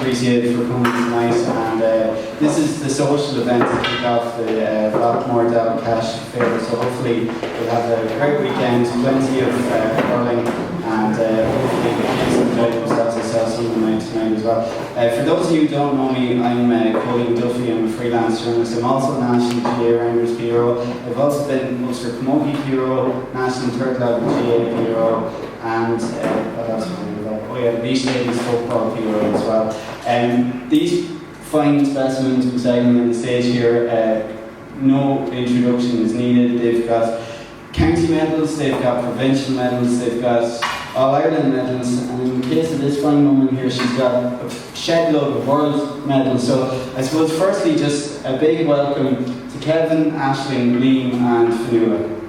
appreciated for coming tonight. And this is the social event to kick off the Rockmore Down Cash Fair. So hopefully we'll have a great weekend, plenty of hurling, and hopefully the kids enjoy themselves. I saw some of the night tonight as well. For those of you who don't know me, I'm Colin Duffy. I'm a freelance journalist. I'm also National GA Rounders Bureau. I've also been Ulster Camogie Bureau, National Third Level GA Bureau, and what else have I done? Oh yeah, Beach Ladies Football Bureau as well. These fine specimens beside me on the stage here, no introduction is needed. They've got county medals, they've got provincial medals, they've got All-Ireland medals, and in the case of this fine woman here, she's got a shed load of world medals. So I suppose firstly just a big welcome to Kevin, Aisling, Liam and Fionnuala.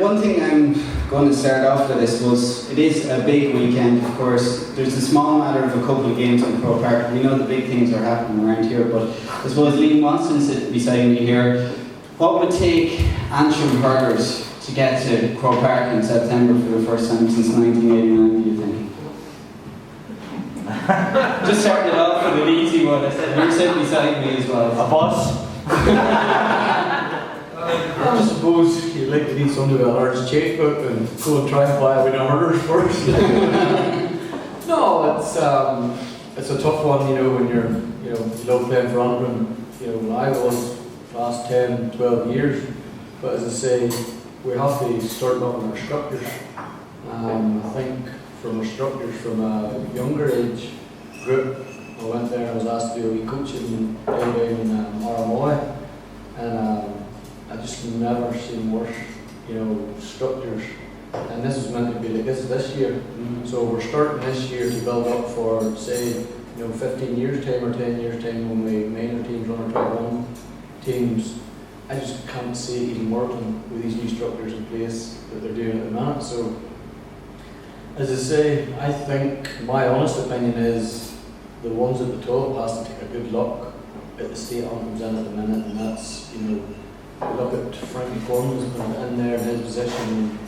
One thing I'm going to start off with, I suppose, it is a big weekend, of course. There's a small matter of a couple of games in Croke Park. We know the big things are happening around here, but I suppose Liam Watson sitting beside me here. What would take Antrim hurlers to get to Croke Park in September for the first time since 1989, do you think? Just starting it off with an easy one. I said, you're sitting beside me as well. A bus? I suppose you'd like to need somebody with a large cheque book and go and try and buy a win of hurlers first. No, it's a tough one, when you're, you love playing for Antrim. When I was last 10, 12 years, but as I say, we have to start up on our structures. I think from our structures from a younger age group, I went there and I was asked to do a wee coaching down in Armoy, and I just never seen worse, structures. And this is meant to be like this year. So we're starting this year to build up for, say, 15 years time or 10 years time when we minor teams, under 21 teams. I just can't see it even working with these new structures in place that they're doing at the minute. So, as I say, I think my honest opinion is the ones at the top has to take a good look at the state anthems in at the minute, and that's, look at Frankie Corman's in there in his position.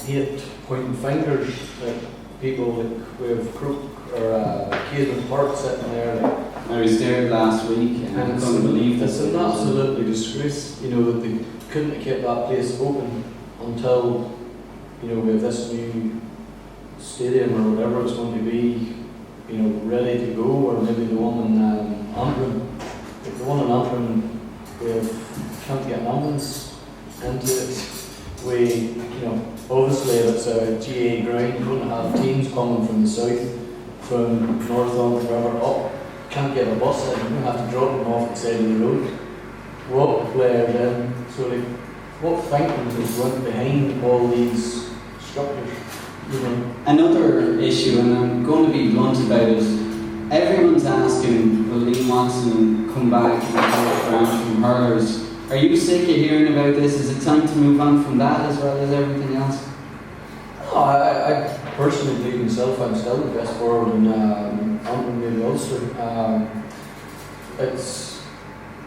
He hate pointing fingers at people like we have Crook or Caedmon Park sitting there. I was there last week and I couldn't believe this. It's an absolutely disgrace, that they couldn't have kept that place open until, we have this new stadium or whatever it's going to be, ready to go, or maybe the one in Antrim. Like the one in Antrim, we can't get an ambulance into it. We, obviously if it's a GA ground, you're going to have teams coming from the south, from Northland River up. Can't get a bus in, you're going to have to drop them off the side of the road, walk the players in. So what thinking is went behind all these structures? Another issue, and I'm going to be blunt about it, everyone's asking, will Liam Watson come back and coach for Antrim hurlers? Are you sick of hearing about this? Is it time to move on from that as well as everything else? No, I personally believe myself I'm still the best forward in Antrim, maybe Ulster.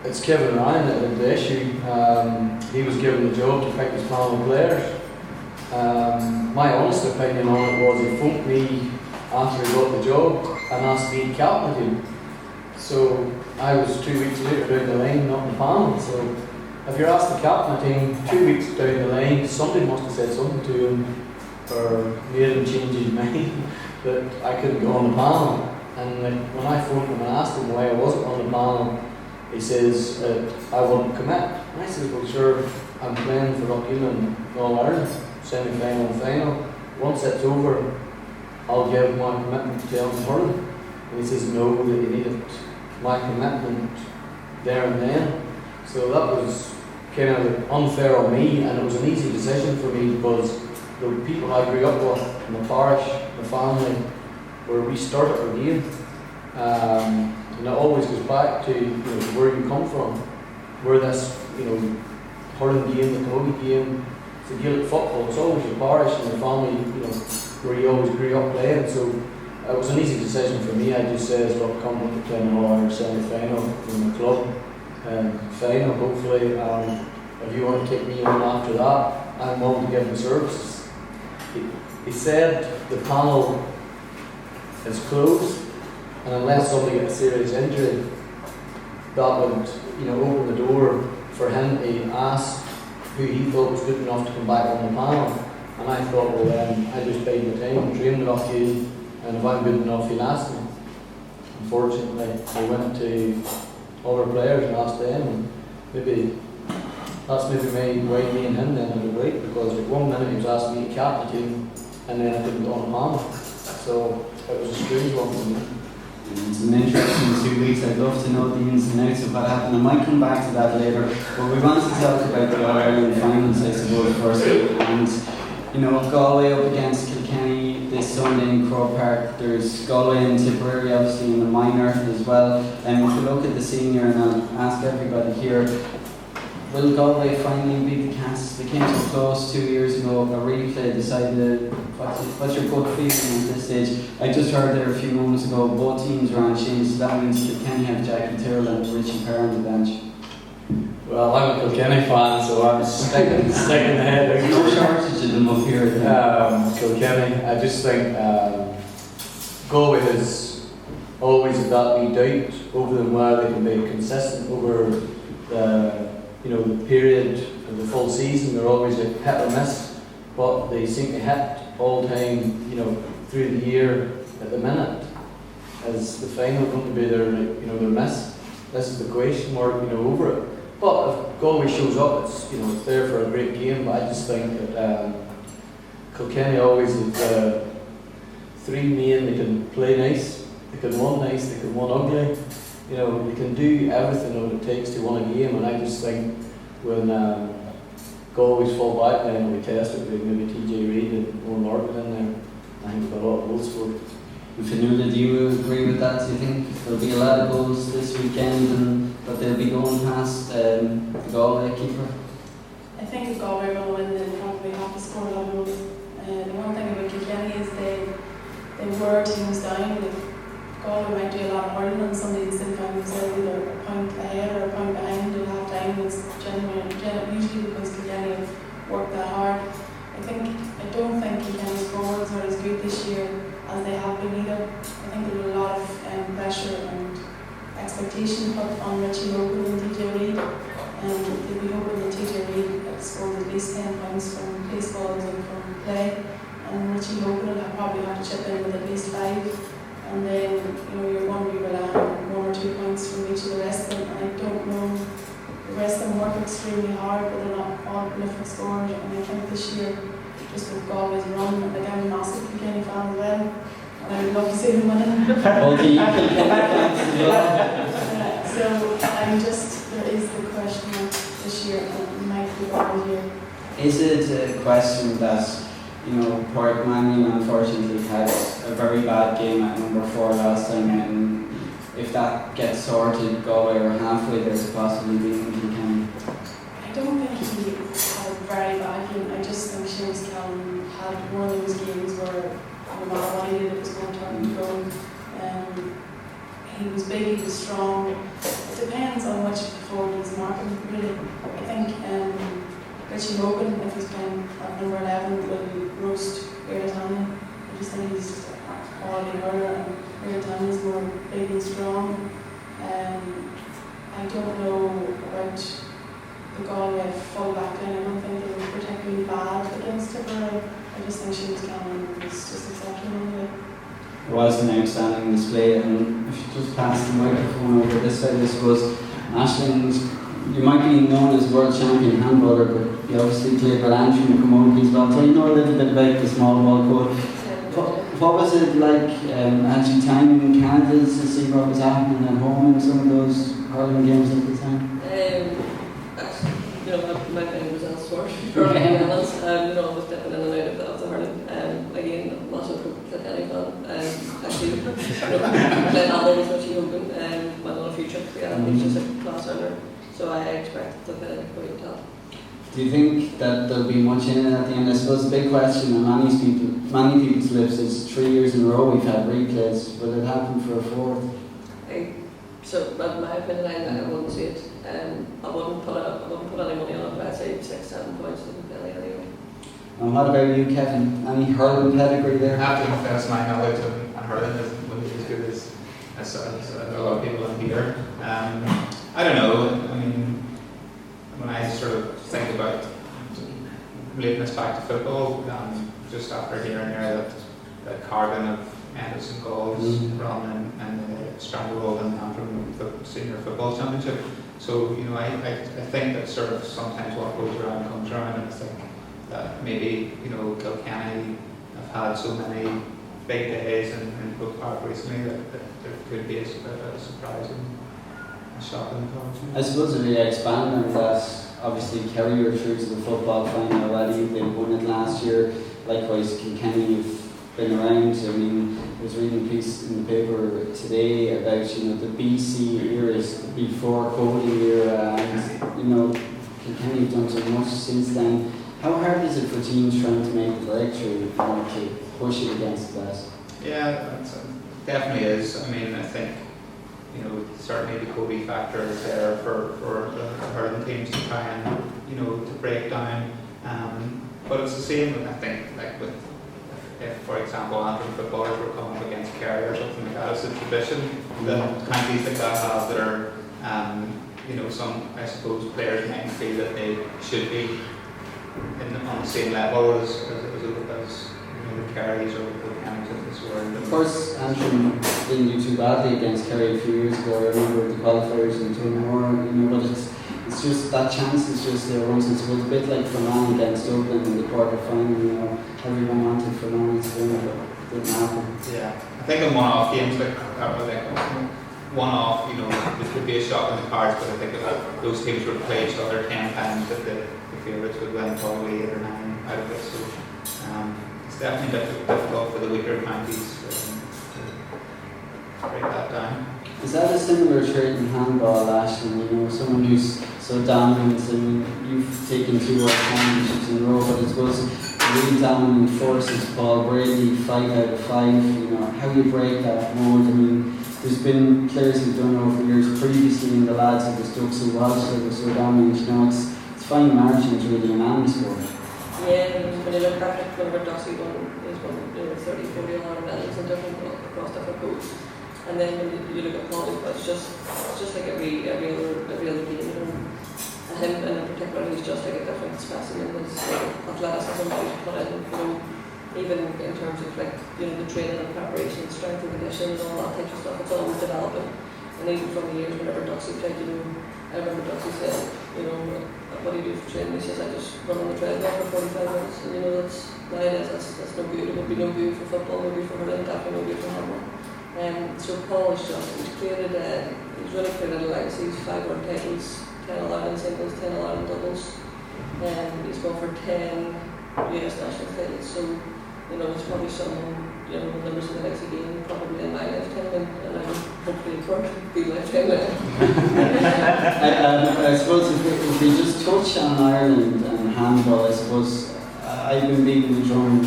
It's Kevin Ryan that had the issue. He was given the job to pick his panel of players. My honest opinion on it was he phoned me after he got the job and asked me to captain the team. So I was 2 weeks later down the line, not in the panel. So if you're asked to captain a team 2 weeks down the line, somebody must have said something to him or made him change his mind that I couldn't go on the panel. And when I phoned him and asked him why I wasn't on the panel, he says I wouldn't commit. And I said, well sure, I'm playing for Rockhampton All-Ireland, semi-final and final. Once it's over, I'll give my commitment to Elm hurling. And he says no, that you needed my commitment there and then. So that was kind of unfair on me, and it was an easy decision for me because the people I grew up with in the parish, the family, where we started our game. And it always goes back to where you come from, where this hurling game, the camogie game, it's a Gaelic football. It's always your parish and your family, where you always grew up playing. So it was an easy decision for me. I just said, look, come to play an All-Ireland semi-final in the club, final hopefully. If you want to take me on after that, I'm willing to give the services. he said the panel is closed, and unless somebody gets a serious injury, that would, open the door for him to ask who he thought was good enough to come back on the panel. And I thought, well then, I just paid my time, trained enough you, and if I'm good enough, he'll ask me. Unfortunately, I went to other players and asked them, and maybe that's maybe why me and him then had a break, because like 1 minute he was asking me to captain the team, and then I didn't go on the panel. So it was a strange one for me. It's an interesting 2 weeks. I'd love to know the ins and outs of what happened. I might come back to that later. But we want to talk about the All-Ireland finals, I suppose, first. And, Galway up against Kilkenny this Sunday in Croke Park. There's Galway and Tipperary, obviously, in the minor as well. And if you look at the senior, and I'll ask everybody here, will Galway finally beat the Cats? They came so close 2 years ago. A replay decided. What's your gut feeling at this stage? I just heard there a few moments ago both teams were unchanged, so that means Kilkenny have Jackie Tyrrell and Richie Kerr on the bench. Well, I'm a Kilkenny fan, so I'm sticking the head. There's no shortage of them up here. Kilkenny, I just think Galway has always had that wee doubt over them where they can be consistent over the period of the full season. They're always like hit or miss, but they seem to hit all the time, through the year. At the minute, is the final going to be their miss? This is the question mark, over it. But if Galway shows up, it's there for a great game. But I just think that Kilkenny always have three main. They can play nice, they can win nice, they can win ugly. They can do everything what it takes to win a game. And I just think when Galway's full back line will be tested with maybe TJ Reid and Owen Martin in there, I think we've got a lot of goals scored. Fionnuala, do you agree with that? Do you think there'll be a lot of goals this weekend and that they'll be going past the Galway keeper? I think if Galway will win, they'll probably have to score a lot of goals. The one thing about Kilkenny is they wear teams down. Galway might do a lot of hurling and somebody still find themselves either a point ahead or a point behind at half time. It's usually because Kilkenny have worked that hard. I don't think Kilkenny's forwards are as good this year as they have been either. I think there's a lot of pressure and expectation put on Richie Logan and TJ Reid. They'll be hoping that TJ Reid scores at least 10 points from place balls and from play. And Richie Logan will probably have to chip in with at least 5. And then, you're going to be relying on 1 or 2 points from each of the rest of them. And I don't know, the rest of them work extremely hard, but they're not all prolific scorers. And I think this year, just with Galway's run, I'm a massive Kilkenny fan as well. And I would love to see them winning. So there is the question this year, and it might be all year. Is it a question that, Pádraig Mannion unfortunately had a very bad game at number 4 last time, and if that gets sorted, Galway are halfway there to possibly beating Kilkenny? I don't think he had a very bad game. I just think Seamus Callan had one of those games where no matter what he did, it was going to turn to goal. He was big, he was strong. It depends on which forward he's marking, really. I think Richie Logan, if he's playing at number 11, will roast Gaeltanen. I just think he's a quality hurler, and Gaeltanen is more big and strong. I don't know about the Galway full back line. I don't think they were particularly bad against Tipperary. I just think Seamus Callan was just exceptional. It was an outstanding display, and if you just pass the microphone over this side, I suppose, Ashland, you might be known as world champion handballer, but you obviously played with Antrim and Camogie as well, so you know a little bit about the small ball code. What was it like actually time in Canada to see what was happening at home in some of those hurling games at the time? My opinion was elsewhere for anyone else. I was dipping in and out of the hurling. Again, massive Kilkenny fan. Actually, playing Allen was Richie Logan, went on a few trips together. He's just a class earner, so I expect to kind of go to top. Do you think that there'll be much in it at the end? I suppose the big question on many people's lips is 3 years in a row we've had replays. Will it happen for a fourth? So, in my opinion, I wouldn't see it. I wouldn't put any money on it, but I'd say 6-7 points to Kilkenny anyway. And what about you, Kevin? Any hurling pedigree I there? have to confess my knowledge on hurling isn't as good as a lot of people in here. I don't know. I mean, when I sort of think about relating this back to football, just after hearing there that Cargan have ended some goals run and Stranglehold and Antrim the senior football championship. So I think that sort of sometimes what goes around comes around, and I think that maybe Kilkenny have had so many big days in Brook Park recently that there could be a surprise and a shocking performance. I suppose if you expand on that, obviously Kerry are through to the football final already. They won it last year. Likewise, Kilkenny have been around. I mean, I was reading a piece in the paper today about the BC eras, before Cody era, and Kilkenny have done so much since then. How hard is it for teams trying to make the breakthrough, to push it against that? Yeah, it definitely is. I mean, I think certainly the Cody factor is there for the hurling teams to try and to break down. But it's the same, I think, like with if, for example, Antrim footballers were coming up against Kerry or something like that. It's a tradition that counties like that have that are, some, I suppose, players might feel that they should be on the same level as the Kerrys or the Kennys of this world. Of course, Antrim didn't do too badly against Kerry a few years ago. I remember the qualifiers in Tullamore, but it's just that chance is just there once. It's a bit like Fermanagh against Dublin in the quarter final. Everyone wanted Fermanagh to win, but it didn't happen. Yeah, I think in one-off games like one-off, there could be a shot in the cards, but I think if those teams would play each other 10 times, that the favourites would win probably 8 or 9 out of it. So it's definitely difficult for the weaker counties to break that down. Is that a similar trait in handball, Ashton? Someone who's so dominant, and you've taken 2 World Championships in a row, but I suppose really dominant forces, Paul Brady, 5 out of 5. How you break that mold? I mean, there's been players who've done it over years previously, and the lads of the Stokes and Walsh that were so dominant. It's fine margins really in any sport. Yeah, when you look back at whenever Dossey won 30, 40 All-Ireland medals and across different codes. And then when you look at Paul, it's just like every other game. And him in particular, he's just like a different specimen. His athleticism that he's put in, even in terms of the training and preparation, strength and conditioning and all that type of stuff, it's always developing. And even from the years whenever Doxie played, I remember Doxie said, what do you do for training? He says, I just run on the treadmill for 45 minutes. And nowadays that's no good. It would be no good for football, no good for hurling, definitely no good for handball. So Paul is he's really created a legacy. He's 5 world titles, 10 All-Ireland singles, 10 All-Ireland doubles. He's gone for 10 US national titles. So, it's probably someone, the numbers in the next game, probably in my lifetime, and I'm hopefully for the lifetime I suppose if we just touch on Ireland and handball, I suppose I've been beating the drum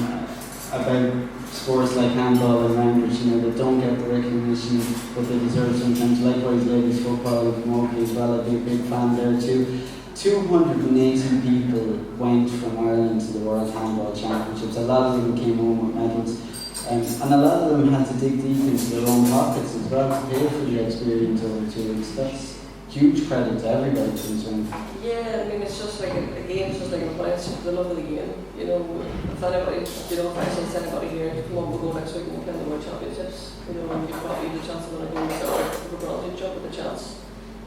about sports like handball and rounders, that don't get the recognition that they deserve sometimes. Likewise, ladies football and Moki as well, I'd be a big fan there too. 280 people went from Ireland to the World Handball Championships. A lot of them came home with medals, and a lot of them had to dig deep into their own pockets as well to pay for the experience over 2 weeks. That's huge credit to everybody concerned. Yeah, I mean, it's just like a game, it's just like a play, it's just the love of the game. If anybody, if I send anybody here, come on, we'll go next week and we'll play the World Championships, and you've probably the chance of winning a gold medal, we're going to jump at the chance.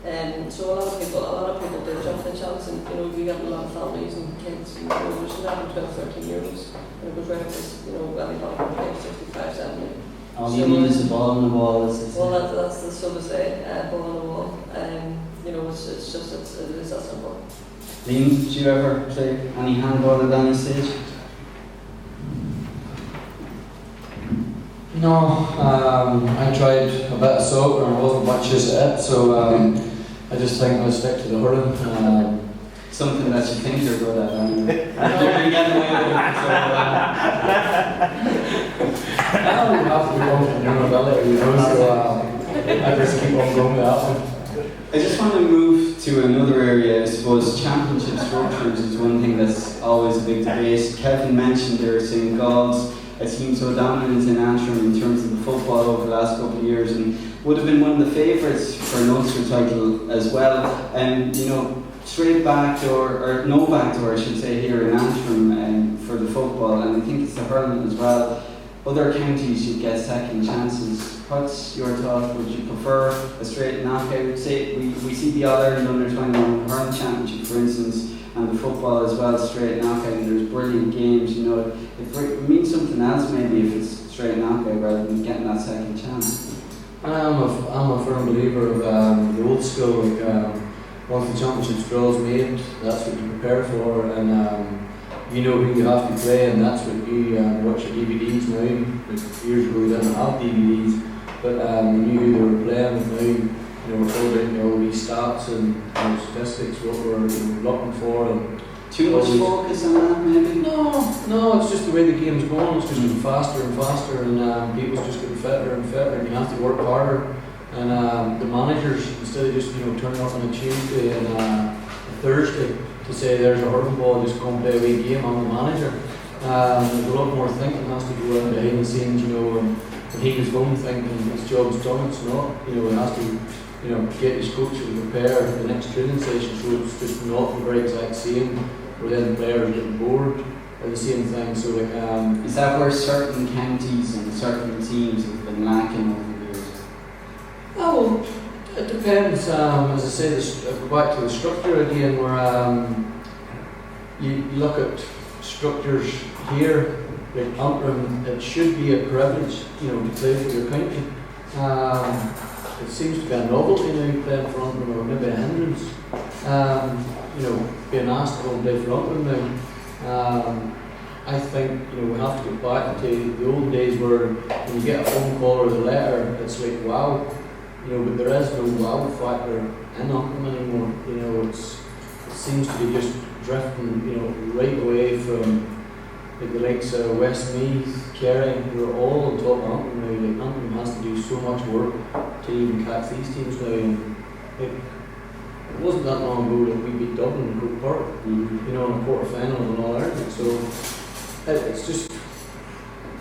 So a lot of people did jump the chance, and we got a lot of families and kids, and there's 11, 12, 13 year olds, and it goes right up to, anybody can play 65, 70. All you need is a ball on the wall, as it's well, that's the so to say, ball on the wall. It is that simple. Liam, did you ever play any handball at any stage? No, I tried a bit of soccer and I wasn't much use at it, so I just think I'll stick to the hurling. Something that you think you're good at, anyway. You're getting away with it, so I don't have to be confident in your ability, so I just keep on going with that one. I just want to move to another area, I suppose championship structures is one thing that's always a big debate. Kevin mentioned there St. Gall's seemed so dominant in Antrim in terms of the football over the last couple of years, and would have been one of the favourites for an Ulster title as well. And straight backdoor, or no backdoor I should say, here in Antrim for the football, and I think it's the hurling as well. Other counties should get second chances. What's your thought? Would you prefer a straight knockout? Say we see the All-Ireland Under-21 Hurling Championship, for instance, and the football as well, straight knockout, and there's brilliant games, it means something else maybe if it's straight knockout rather than getting that second chance. I'm a firm believer of the old school, once the championship's draws made, that's what you prepare for, and you know who you have to play, and that's what you watch your DVDs now. Like years ago we didn't have DVDs, but we knew who they were playing with now. We're holding all these stats and statistics, what we're looking for. And too much focus on that maybe? No, it's just the way the game's going. It's just getting faster and faster, and people's just getting fitter and fitter, and you have to work harder. And the managers, instead of just turning up on a Tuesday and a Thursday to say there's a hurling ball, just come play a wee game, I'm the manager. There's a lot more thinking has to go on behind the scenes, and he was home thinking his job's done. It's not, he has to get his coach to prepare the next training session, so it's just not the very exact same, where then the players getting bored of the same thing. So is that where certain counties and certain teams have been lacking over the years? Oh, it depends. As I say, I go back to the structure again, where you look at structures here, like Antrim, it should be a privilege, to play for your county. It seems to be a novelty now playing for Antrim, or maybe a hindrance. Being asked to go and play for Antrim now. I think we have to get back to the old days where when you get a phone call or a letter, it's like wow, but there is no wow factor in Antrim anymore. It seems to be just drifting, right away from the likes of Westmeath, Kerry, who are all on top of Antrim now. Like Antrim has to do so much work to even catch these teams now. And it wasn't that long ago that we beat Dublin in Croke Park, in a quarter final and all Ireland. So it's just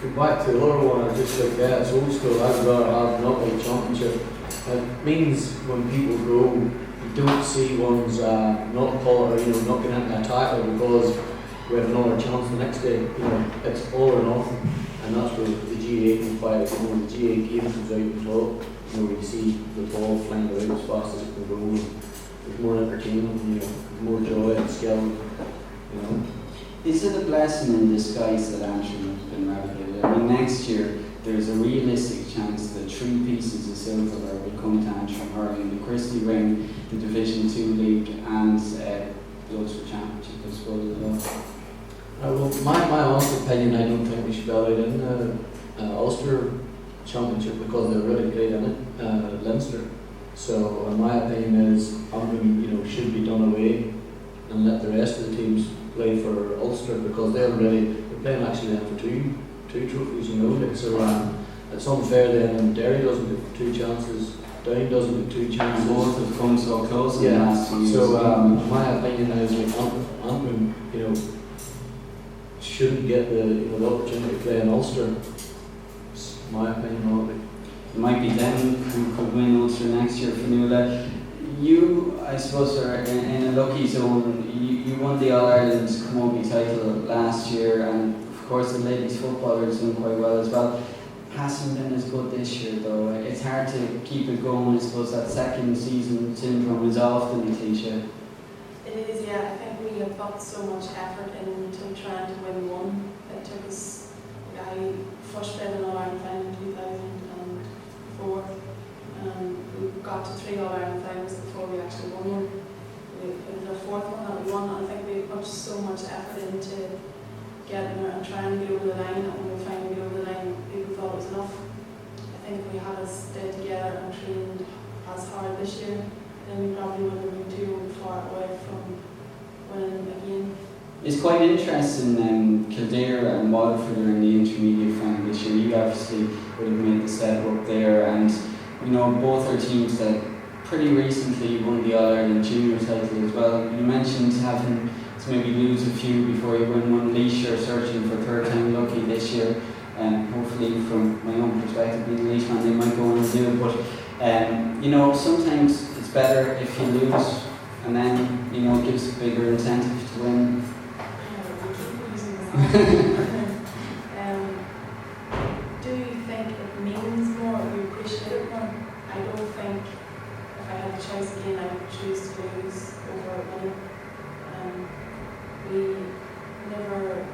go back to the other one. Just like that, it's old school. I'd rather have an upright championship. It means when people go, you don't see ones not call it, not getting into a tackle because we have another chance the next day. It's all or nothing, and that's where the G8 and 5 the G8 game comes out on top. Where you see the ball flying around as fast as it can go. And there's more entertainment, more joy and skill. Is it a blessing in disguise that Antrim has been relegated? I mean, next year there's a realistic chance that 3 pieces of silverware will come to Antrim hurling: the Christy Ring, the Division 2 League, and the Ulster Championship, I suppose, as well. My honest opinion, I don't think we should be allowed in the Ulster Championship because they're really great in it, Leinster. So, in my opinion, is Antrim, should be done away and let the rest of the teams play for Ulster because they're playing actually then for two trophies, so it's unfair then, and Derry doesn't get 2 chances, Down doesn't get 2 chances. Both have come so close in the last few years. So, my opinion is Antrim, shouldn't get the opportunity to play in Ulster. It's my opinion on it. It might be them who could win Ulster next year for Nula. You, I suppose, are in a lucky zone. You won the All-Ireland Camogie title last year, and of course the ladies footballer is doing quite well as well. Hasn't been as good this year though. It's hard to keep it going. I suppose that second season syndrome is often a cliche. It is, yeah. I think we have put so much effort into trying to win one. It took us, I first played in All-Ireland final in 2004. We got to 3 All-Ireland finals before we actually won one. It was our 4th one that we won, and I think we put so much effort into getting there and trying to get over the line, and when we finally got over the line, people thought it was enough. I think if we had us stayed together and trained as hard this year, then we probably wouldn't have been too far away from winning again. It's quite interesting, Kildare and Waterford are in the intermediate final this year. You obviously would have made the step up there, and both are teams that pretty recently won the All-Ireland Junior title as well. You mentioned having to maybe lose a few before you win one. Laois are searching for third time lucky this year, and hopefully from my own perspective, being a Laois man, they might go on and do it. But you know, sometimes it's better if you lose, and then you know it gives a bigger incentive to win. Do you think it means more, or you appreciate it more? I don't think if I had a choice again, I would choose to lose over winning. We never,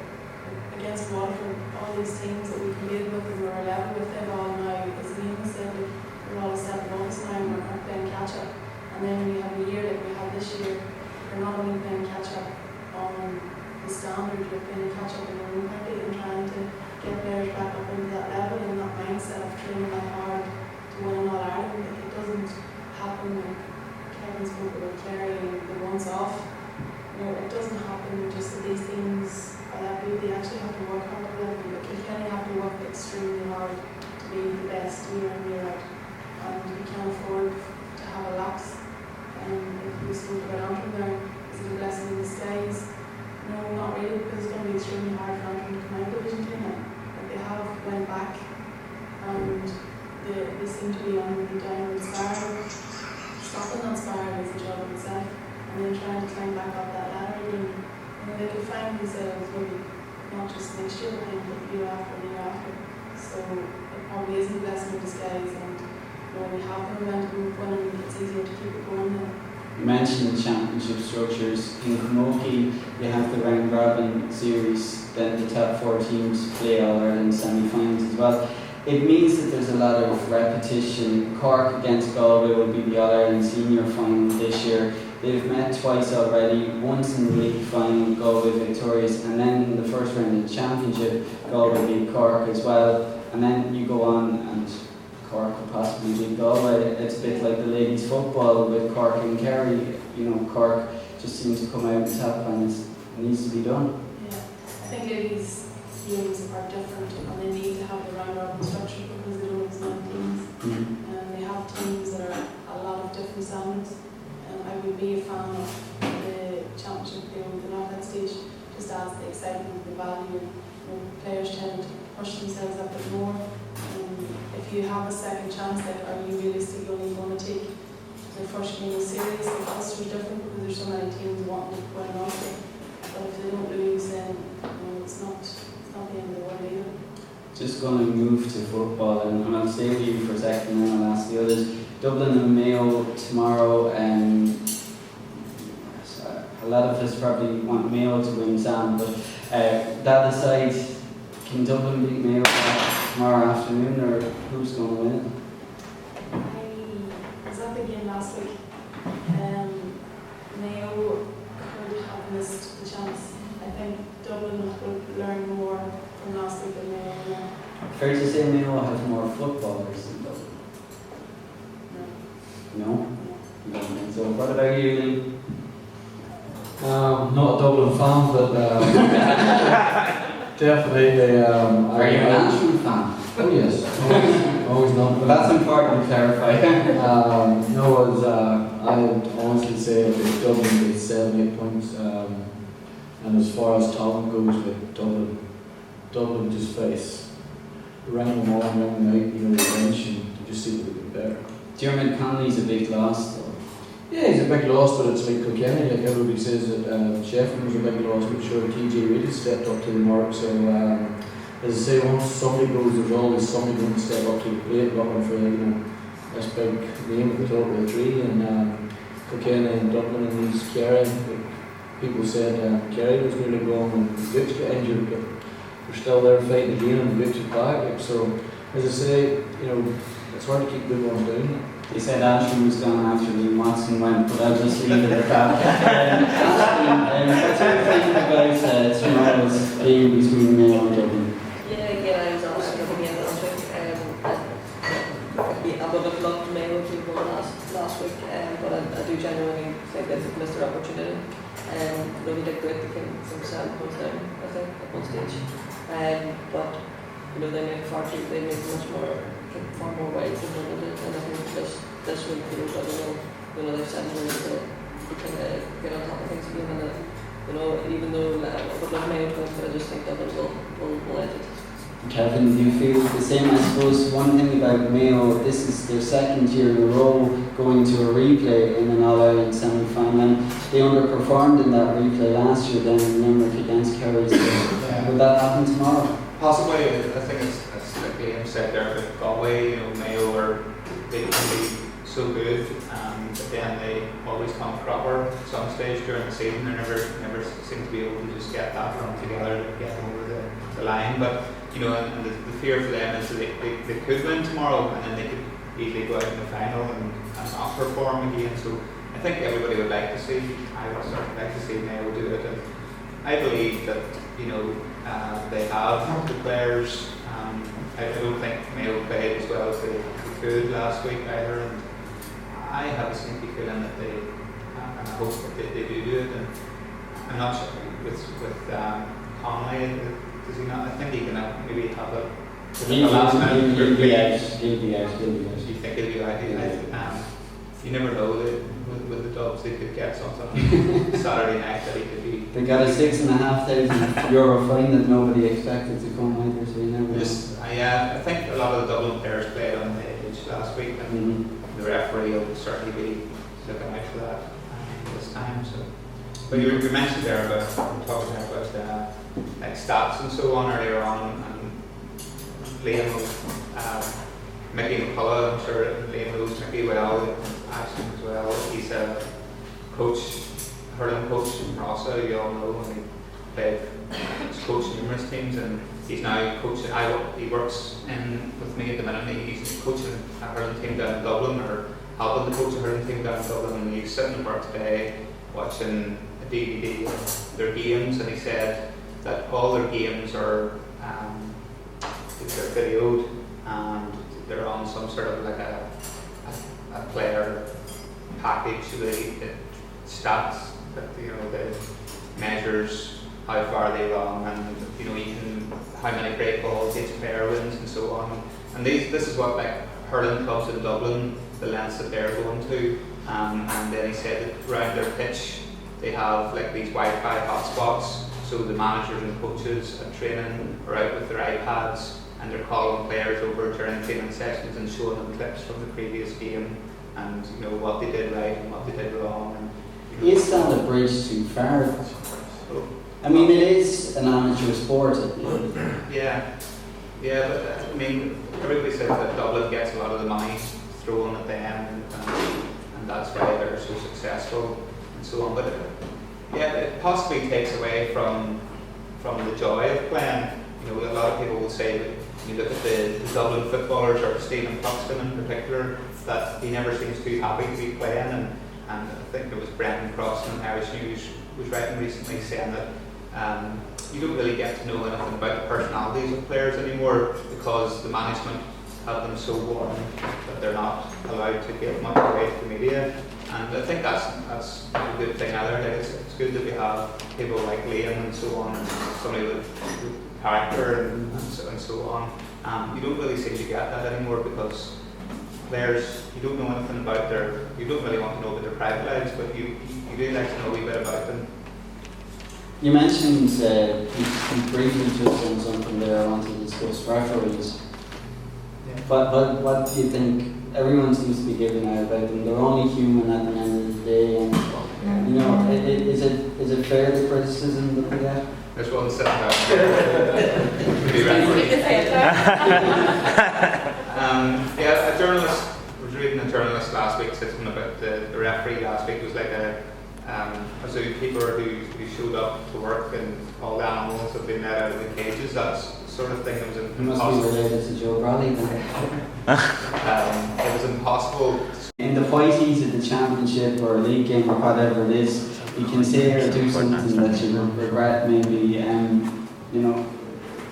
against Waterford, all these teams that we competed with and were level with, they've all now, as Liam said, we're all set above us now and we're playing catch up. And then when you have a year like we have this year, you're not only playing catch up on the standard, you're playing catch up in your own country and trying to get players back up into that level and that mindset of training that hard to win an All-Ireland. Like, it doesn't happen like Kevin spoke about Clare and the once off. You know, it doesn't happen just that these teams are that good. They actually have to work hard for them. But Kilkenny have to work extremely hard to be the best year in year out. And we can't afford to have a lapse. And if we spoke about Antrim there, is it a blessing in disguise? No, not really, because it's going to be extremely hard for Antrim to come out of Division 2 now. But they have went back and they seem to be on the downward spiral. Stopping that spiral is a job in itself. And then trying to climb back up that ladder again. You know, they could find themselves maybe not just next year, but then the year after and the year after. So it probably is a blessing in disguise, and when we have the momentum of winning, it's easier to keep it going then. You mentioned the championship structures. In Camogie, you have the round robin series, then the top 4 teams play All-Ireland semi-finals as well. It means that there's a lot of repetition. Cork against Galway will be the All-Ireland senior final this year. They've met twice already, once in the league final, Galway victorious, and then in the first round of the championship, Galway beat Cork as well. And then you go on and Cork could possibly beat Galway. It's a bit like the ladies' football with Cork and Kerry. You know, Cork just seems to come out on top, and it needs to be done. Yeah, I think ladies' games are different, and they need to have the round robin structure because they don't have as many teams. And they have teams that are a lot of different standards. I would be a fan of the championship game with the knockout stage, just as the excitement, the value, and you know, players tend to push themselves a bit more. If you have a second chance, like, are you realistically only going to take the first game serious? Like, Ulster's different because there's so many teams wanting to go in Ulster. But if they don't lose, then you know, it's not the end of the world either. Just going to move to football, and I'll stay with you for a second and then I'll ask the others. Dublin and Mayo tomorrow, a lot of us probably want Mayo to win, Sam, but that aside, can Dublin beat Mayo tomorrow afternoon, or who's going to win I was at the game last week. Mayo could have missed the chance. I think Dublin would learn more from last week than Mayo will learn. Fair to say Mayo has more footballers than Dublin? No? You don't think so? What about you, Lee? Not a Dublin fan, but definitely. Are you an Antrim fan? Oh yes, always not. Well, that's important to clarify. I would honestly say that Dublin is 7-8 points, and as far as talent goes with Dublin just face running them all around the night, you know, the bench, and you just see that they get better. Diarmuid Connolly's a big loss, though. Yeah, he's a big loss, but it's like Kilkenny, like everybody says that Sheffield was a big loss, but sure TJ Reid has stepped up to the mark. So as I say, once somebody goes, there's always somebody going to step up to the plate, looking for, you know, this big name at the top of the tree. And Kilkenny and Dublin and these Kerry, people said Kerry was nearly gone and the Dukes got injured, but they're still there fighting again, and the Dukes are back. Like, so as I say, you know, it's hard to keep good ones down. They said Antrim was gone after Liam Watson went, but I'll just leave it at that. What's your thinking about tomorrow's game between Mayo and Dublin? Yeah, again, I was honest with the game last week. I would have loved Mayo to have won last week, but I do genuinely think they've missed their opportunity. Really did great to get some 7 points down, I think, at one stage. But you know, they made much more kicked far more wides than Dublin did, and I think this week Dublin they've set in to kind of get on top of things again, and even though I would love Mayo to win, but I just think Dublin will edge it. Kevin, do you feel the same? I suppose one thing about Mayo, this is their second year in a row going to a replay in an All-Ireland semi-final, and they underperformed in that replay last year then in Limerick against Kerry. So will that happen tomorrow? Possibly. I think it's like Liam said there about Galway. Mayo they can be so good, but then they always come proper at some stage during the season. They never seem to be able to just get that run together to get over the line. But and the fear for them is that they could win tomorrow, and then they could easily go out in the final and not perform again. So I think everybody would like to see. I would certainly like to see Mayo do it, and I believe that they have the players. I don't think Mayo played as well as they could last week either, and I have a sneaky feeling that they, and I hope that they do it. And I'm not sure with Conley, does he not? I think he can maybe have a last minute. He'll be out. You think he'll be out? You never know with the Dubs, they could get something Saturday night that he could be. They got a €6,500 fine that nobody expected to come either, so you never know. I think a lot of the Dublin players played on the edge last week, and the referee will certainly be looking out for that this time. So, but you mentioned there about talking about like stats and so on earlier on, and Liam, Mickey McCullough, I'm sure Liam knows Mickey well, Ashton as well. He's a hurling coach from Rossa, you all know, and he's coached numerous teams, and he's now coaching. He works with me at the minute. He's coaching a hurling team down in Dublin, or helping to coach a hurling team down in Dublin, and he's sitting at work today watching a DVD of their games, and he said that all their games are they're videoed, and they're on some sort of like a player package, the stats that the measures how far they run, and how many break balls each player wins and so on. And this is what like hurling clubs in Dublin, the lengths that they're going to. And then he said that around their pitch they have like these Wi-Fi hotspots, so the managers and coaches at training are out with their iPads and they're calling players over during training sessions and showing them clips from the previous game, and what they did right and what they did wrong. And, Is that a bridge too far? I mean, it is an amateur sport. Yeah, but I mean, everybody says that Dublin gets a lot of the money thrown at them, and that's why they're so successful and so on. But it possibly takes away from the joy of playing. A lot of people will say that you look at the Dublin footballers, or Stephen Cluxton in particular, that he never seems too happy to be playing, and I think it was Brendan Cross in Irish News was writing recently saying that you don't really get to know anything about the personalities of players anymore, because the management have them so warm that they're not allowed to give much away to the media. And I think that's a good thing either. Like it's good that we have people like Liam and so on, and somebody with character and so on. You don't really seem to get that anymore, because players, you don't know anything about you don't really want to know about their private lives, but you do like to know a wee bit about them. You mentioned, you briefly touched on something there I want to discuss, referees. Yeah. But what do you think? Everyone seems to be giving out about them. They're only human at the end of the day, and is it fair, the criticism that they get? There's one sitting there. A journalist was reading a journalist last week said something about the referee last week was like a zookeeper who showed up to work, and all the animals have been let out of the cages. That sort of thing. It was impossible. Must be related to Joe Bradley then. It was impossible. In the fighties of the championship or league game or whatever it is, you can say or do something that you regret maybe,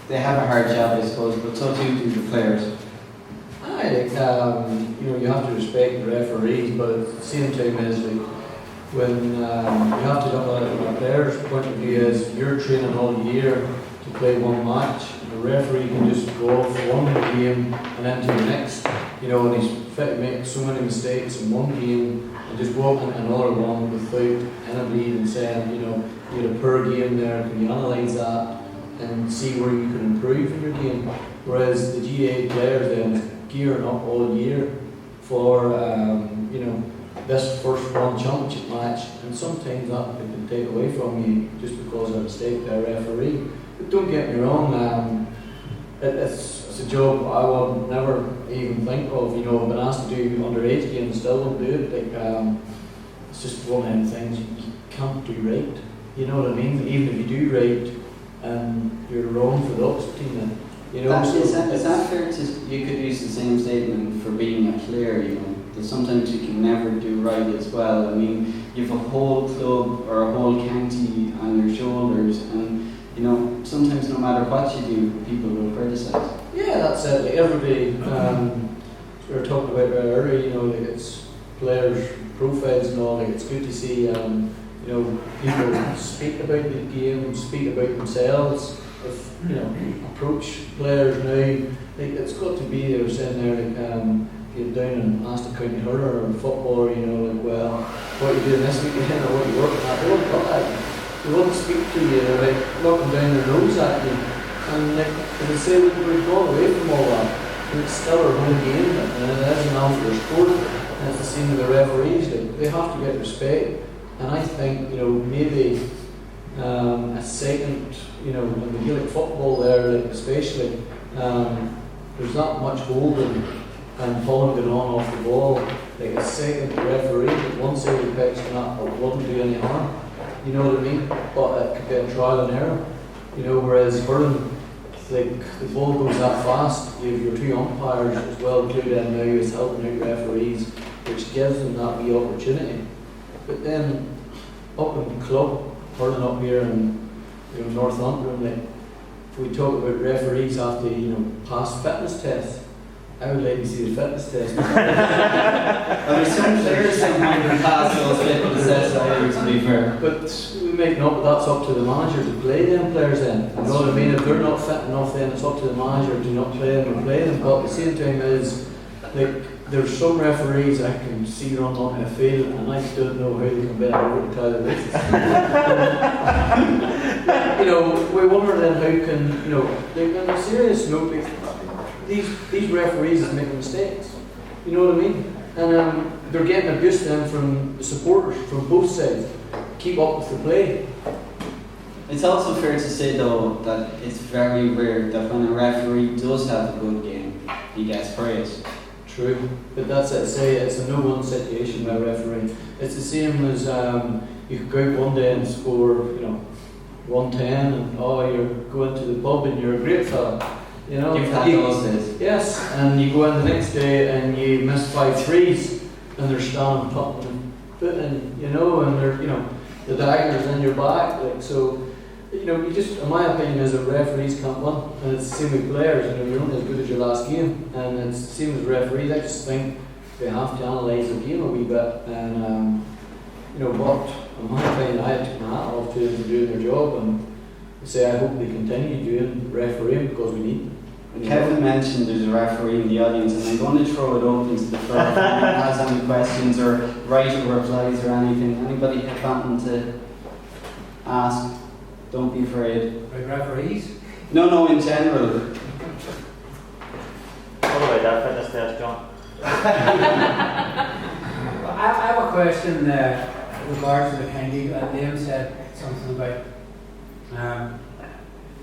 they have a hard job, I suppose, but so do the players. I think you have to respect the referees, but at the same time as when you have to look at it from a player's point of view, as you're training all year to play one match, the referee can just go off for one game and then to the next, you know, and he's fit to make so many mistakes in one game and just walk into another one without anybody even saying, you know, you had a poor game there, can you analyse that and see where you can improve in your game? Whereas the GA players then is gearing up all year for, you know, this first one championship match, and sometimes that can take away from you just because of a mistake by a referee. But don't get me wrong, it's a job I would never even think of. You know, I've been asked to do underage games, still don't do it. Like, it's just one of them things you can't do right. You know what I mean? Even if you do right, and you're wrong for the opposite team, then you know. Is that fair to? You could use the same statement for being a player. You know, that sometimes you can never do right as well. I mean, you have a whole club or a whole county on your shoulders, and you know, sometimes no matter what you do, people will criticise. Yeah, that's it. Like everybody, we were talking about earlier. You know, like it's players' profiles and all. Like it's good to see, you know, people speak about the game, speak about themselves. If you know, approach players now, like it's got to be. They were saying there, like if you're down and asked a county hurler or a footballer, you know, like, well, what are you doing this weekend or what are you working at? They won't got that. They won't speak to you. They're like looking down their nose at you, and like they say we've gone away from all that. And it's still our home game, and it is an amateur sport. And it's the same with the referees. Like, they have to get respect. And I think, you know, maybe a second, you know, in the Gaelic football there, like especially, there's not much holding and pulling going on off the ball. Like a second referee, like one side of the pitch, not wouldn't do any harm. You know what I mean? But it could be a trial and error. You know, whereas hurling, like the ball goes that fast, you have your two umpires as well included in now as helping out referees, which gives them that wee opportunity. But then up in the club, hurling up here in, you know, Northumberland, like, if we talk about referees after, you know, pass fitness tests, I would like to see the fitness test. Well, there's some players that might pass those fitness tests, to be fair. But we make not, that's up to the manager to play them players then. You know what I mean? If they're not fit enough, then it's up to the manager to not play them or play them. But at the same time is, like, there's some referees I can see run onto a field and I don't know how they can bet over the Tyler races. You know, we wonder then how can, you know, like on a serious note, these referees is making mistakes. You know what I mean? And they're getting abuse then from the supporters from both sides. Keep up with the play. It's also fair to say though that it's very rare that when a referee does have a good game, he gets praise. True, but that's it. Say it's a no-win situation by refereeing. It's the same as you could go out one day and score, you know, 110, and oh, you're going to the pub and you're a great fella. You know, You've had those days. Yes, and you go in the next day and you miss 5 threes, and they're standing putting and putting, you know, and they're, you know, the dagger's in your back, like so. You know, you just, in my opinion, is that referees can't win, and it's the same with players. You know, you're only as good as your last game, and it's the same as referees. I just think they have to analyse the game a wee bit, and you know, but in my opinion, I took my hat off to them for doing their job, and say I hope they continue doing refereeing because we need them. Kevin mentioned there's a referee in the audience, and I'm going to throw it open to the floor. If anyone has any questions or writing replies or anything, anybody have something to ask? Don't be afraid. Right, referees? No, in general. What about that fitness test, John? I have a question with regards to the county. Liam said something about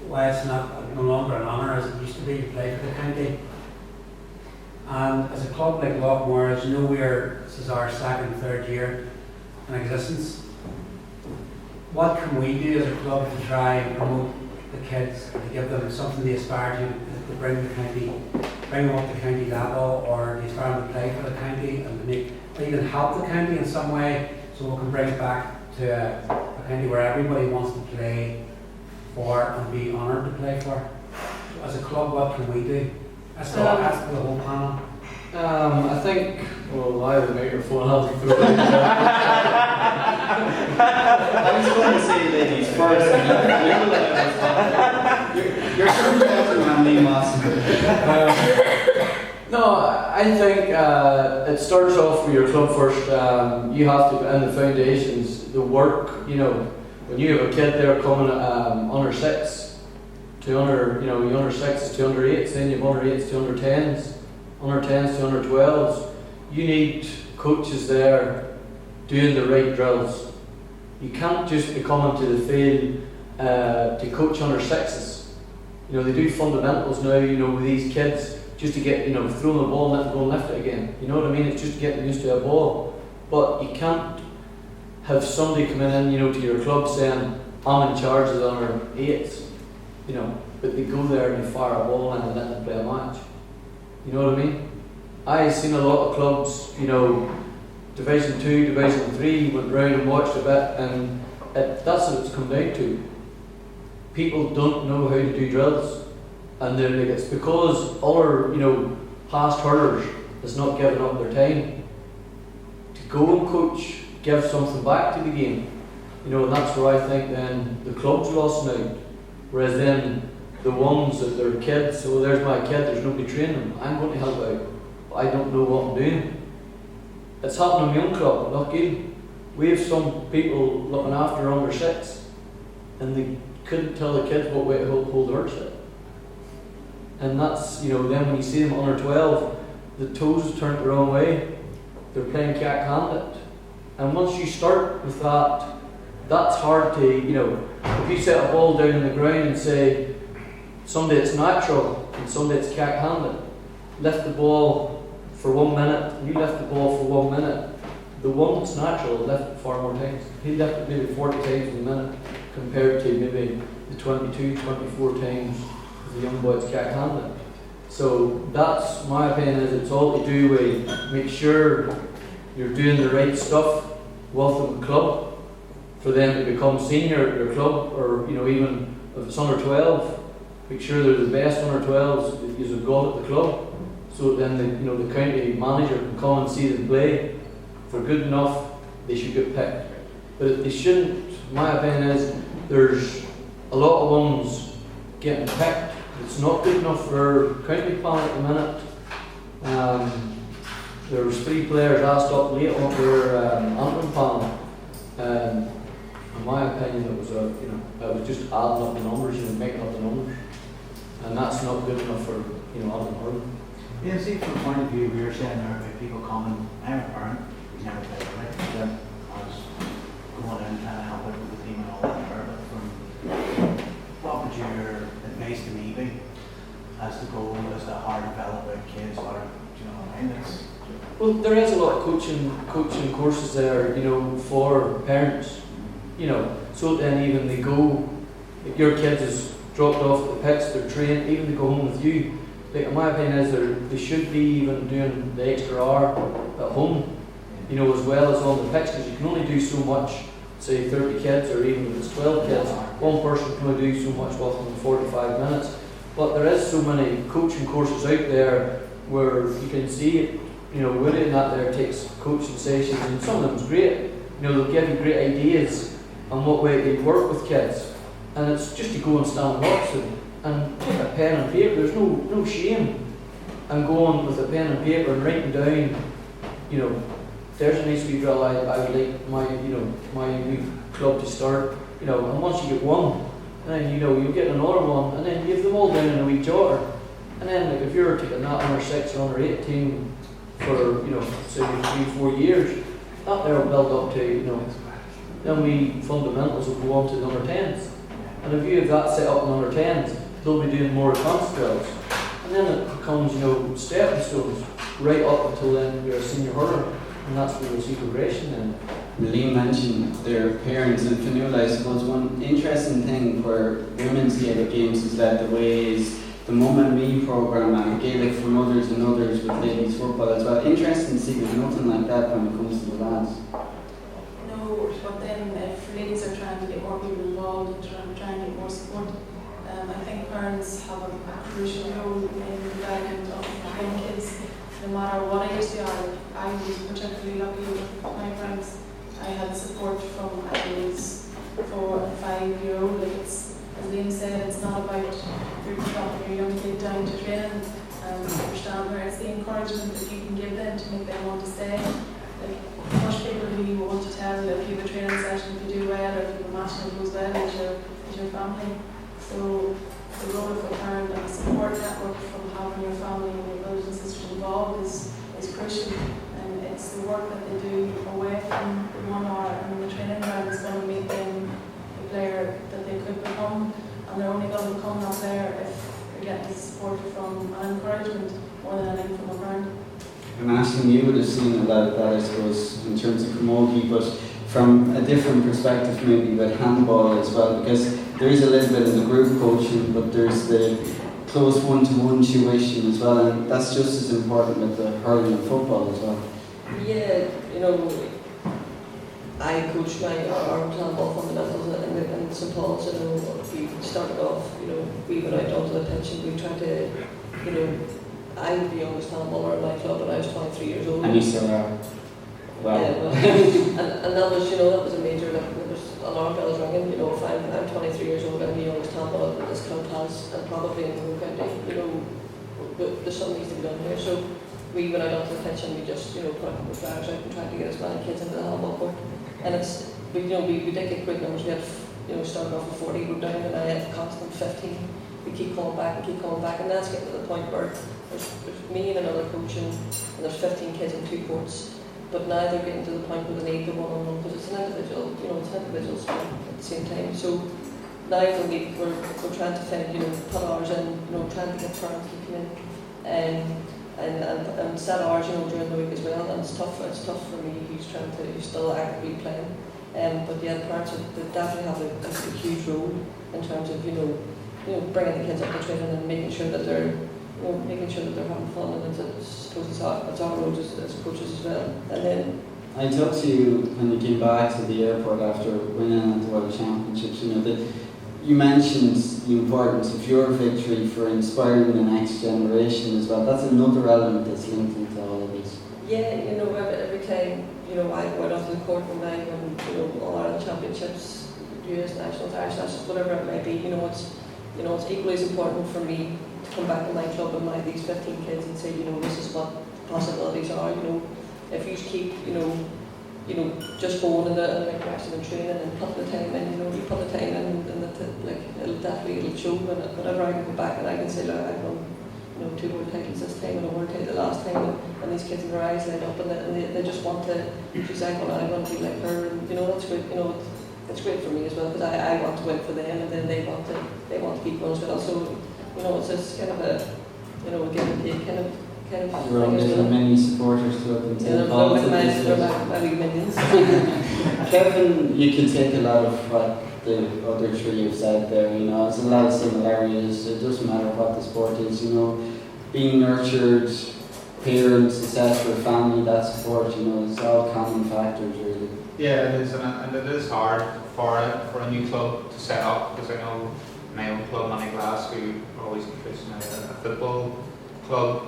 why it's no longer an honour as it used to be to play for the county. And as a club like Loughmore, as you know, this is our second, third year in existence. What can we do as a club to try and promote the kids, to give them something they aspire to bring the county, bring them up to county level, or they aspire to play for the county, and to make, or even help the county in some way, so we can bring it back to a county where everybody wants to play for and be honoured to play for. As a club, what can we do? That's the whole panel. I think, well, I have a microphone, I'll throw it in there. I was going to say ladies first. You're sure better than Lee Moss. No, I think it starts off with your club first. You have to, and the foundations, the work. You know, when you have a kid there coming under 6 to under, you under 6s to under 8s, then you have under 8s to under 10s, under 10s to under 12s. You need coaches there doing the right drills. You can't just be coming to the field to coach under 6s. You know, they do fundamentals now, with these kids, just to get, throwing the ball and let them go and lift it again. You know what I mean? It's just getting used to a ball. But you can't have somebody coming in, to your club saying, I'm in charge of the under 8s. But they go there and they fire a ball in and let them play a match. You know what I mean? I've seen a lot of clubs, Division 2, Division 3, went round and watched a bit, and that's what it's come down to. People don't know how to do drills. And they're like, it's because other, past hurlers has not given up their time to go and coach, give something back to the game. And that's where I think then the club's lost now. Whereas then the ones that their kids, there's my kid, there's nobody training them. I'm going to help out, but I don't know what I'm doing. It's happened in my own club, Lochgill. We have some people looking after under 6, and they couldn't tell the kids what way to hold their set. And that's, then when you see them under 12, the toes turned the wrong way. They're playing cack-handed. And once you start with that, that's hard to, if you set a ball down in the ground and say, somebody that's natural and somebody that's cack-handed, lift the ball for 1 minute, and you lift the ball for 1 minute, the one that's natural will lift it far more times. He'll lift it maybe 40 times in a minute compared to maybe the 22, 24 times the young boy that's cack-handed. So that's my opinion, is it's all to do with make sure you're doing the right stuff with the club for them to become senior at your club, or even if it's under 12, make sure they're the best under 12s that you've got at the club. So then the county manager can come and see them play. If they're good enough, they should get picked. But they shouldn't. My opinion is there's a lot of ones getting picked. It's not good enough for county panel at the minute. There was 3 players asked up late on their Antrim panel. In my opinion, it was just adding up the numbers and making up the numbers, and that's not good enough for Antrim hurling. Yeah, see, from the point of view, we were saying there about people coming. I'm a parent who's never played rugby. Yeah. I was going in trying to help out with the team and all that there, but what would your advice to me be as to go as to how to develop with kids, or do you know what I mean? Well, there is a lot of coaching courses there, for parents, so then even they go, if your kids is dropped off at the pits, they're trained, even to go home with you. Like, in my opinion, is they should be even doing the extra hour at home, as well as on the pitch, because you can only do so much, say 30 kids, or even if it's 12 kids, one person can only do so much with them in 45 minutes. But there is so many coaching courses out there where you can see it, Woody and that there takes coaching sessions, and some of them's great. They'll give you great ideas on what way they work with kids, and it's just to go and stand and watch them and take a pen and paper. There's no shame in going with a pen and paper and writing down, there's a nice wee drill I would like my wee club to start, and once you get one, and then you'll get another one, and then you have them all down in a wee jotter, and then like if you're taking that under 6 or under 8 team for say 3-4 years, that there will build up to then we fundamentals will go on to the under 10s, and if you have that set up in under 10s, they'll be doing more advanced drills, and then it becomes stepping stones right up until then you're a senior hurler, and that's where you'll see progression then. Lee mentioned their parents, and Fionnuala, I suppose one interesting thing for women's Gaelic games is that the way is the Mum and Me programme and Gaelic for mothers and others with ladies football as well. Interesting to see there's nothing like that when it comes to the lads. No, but then if ladies are trying to get more people involved and trying to get more support, I think parents have a crucial role in the development of young kids, no matter what age they are. I was particularly lucky with my friends. I had support from I was 4 and 5 year old. Like, it's, as Liam said, it's not about training, understand where it's the encouragement that you can give them to make them want to stay. Like, push people who you want to tell if you have a training session, if you do well, or if you have a match that goes well, is your family. So the role of a parent and a support network from having your family and your brothers and sisters involved is crucial. And it's the work that they do away from the 1 hour and the training ground is going to make them the player that they could become. And they're only going to become that player if they're getting support from and encouragement more than anything from a parent. And Ashton, you would have seen a lot of that, I suppose, in terms of camogie, but from a different perspective maybe with handball as well, because there is a little bit of the group coaching, but there's the close one-to-one tuition as well, and that's just as important with the hurling and football as well. Yeah, I coached my handball fundamentals in St Paul's. We started off, we went out onto the pitch and we tried to, I was the youngest handballer in my club and I was 23 years old. And you still are. Wow. Yeah, and that was, that was a major, there was alarm bells ringing, if I'm 23 years old, I'm the youngest handballer that this club has, and probably in the whole county, there's something needs to be done here. So we went out onto the pitch and we just, put a couple of flyers out and tried to get as many kids into the handball court. And we did get great numbers. We had, started off with 40, we're down and I had a constant 15. We keep coming back and that's getting to the point where there's me and another coach and there's 15 kids in 2 courts. But now they're getting to the point where they need the one-on-one because it's an individual, it's an individual sport at the same time. So now we're trying to find, put hours in, trying to get parents to come in and set hours, during the week as well. And it's tough for me who's still actively playing. But yeah, the parents they definitely have a huge role in terms of, bringing the kids up to training and making sure that they're having fun, and I suppose it's our role as coaches as well. And then I talked to you when you came back to the airport after winning the World Championships, that you mentioned the importance of your victory for inspiring the next generation as well. That's another element that's linked into all of this. Yeah, every time, I went off to the court when I won, All Ireland Championships, US Nationals, Irish Nationals, whatever it might be, it's equally as important for me to come back to my club and these 15 kids and say, this is what possibilities are. If you keep, just going in the right direction and training and put the time in, you put the time in, and it'll show. Whenever I can go back and I can say, look, I've won, 2 world titles this time and a world title the last time, and these kids in their eyes light up and they just want to. She's like, well, I want to be like her, and that's great. It's great for me as well because I want to win for them, and then they want to keep going as well. So it's just kind of a give and take kind of You're on little mini supporters club in St. Paul's. My minions. Kevin, you can take a lot of what the other three have said there, there's a lot of similarities. It doesn't matter what the sport is, being nurtured, parents, etc., family, that support, it's all common factors really. Yeah, it is, and it is hard for a new club to set up, because I know my own club, Money Glass, we are always increasing a football club,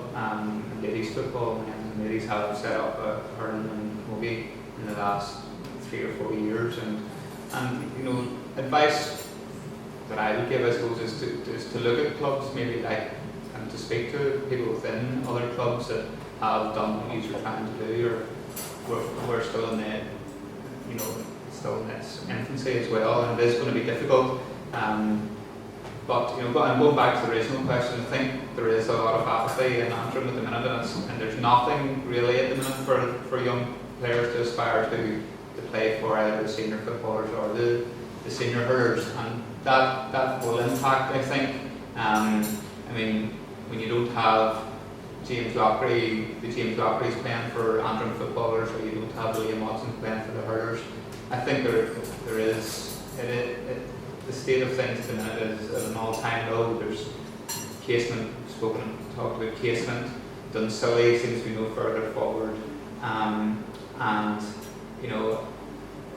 ladies football, and ladies have set up a hurling and camogie in the last 3 or 4 years, and advice that I would give, I suppose, is to look at clubs maybe and to speak to people within other clubs that have done what you're trying to do, or we're still in still in its infancy as well, and it is going to be difficult. But going back to the original question, I think there is a lot of apathy in Antrim at the minute, and there's nothing really at the minute for young players to aspire to play for either the senior footballers or the senior hurlers, and that will impact, I think. When you don't have James Lockery, the James Lockery's playing for Antrim footballers, or you don't have William Watson playing for the hurlers, I think there is the state of things at the minute is at an all-time low. There's Casement, talked about Casement, Dunsilly seems to be no further forward, and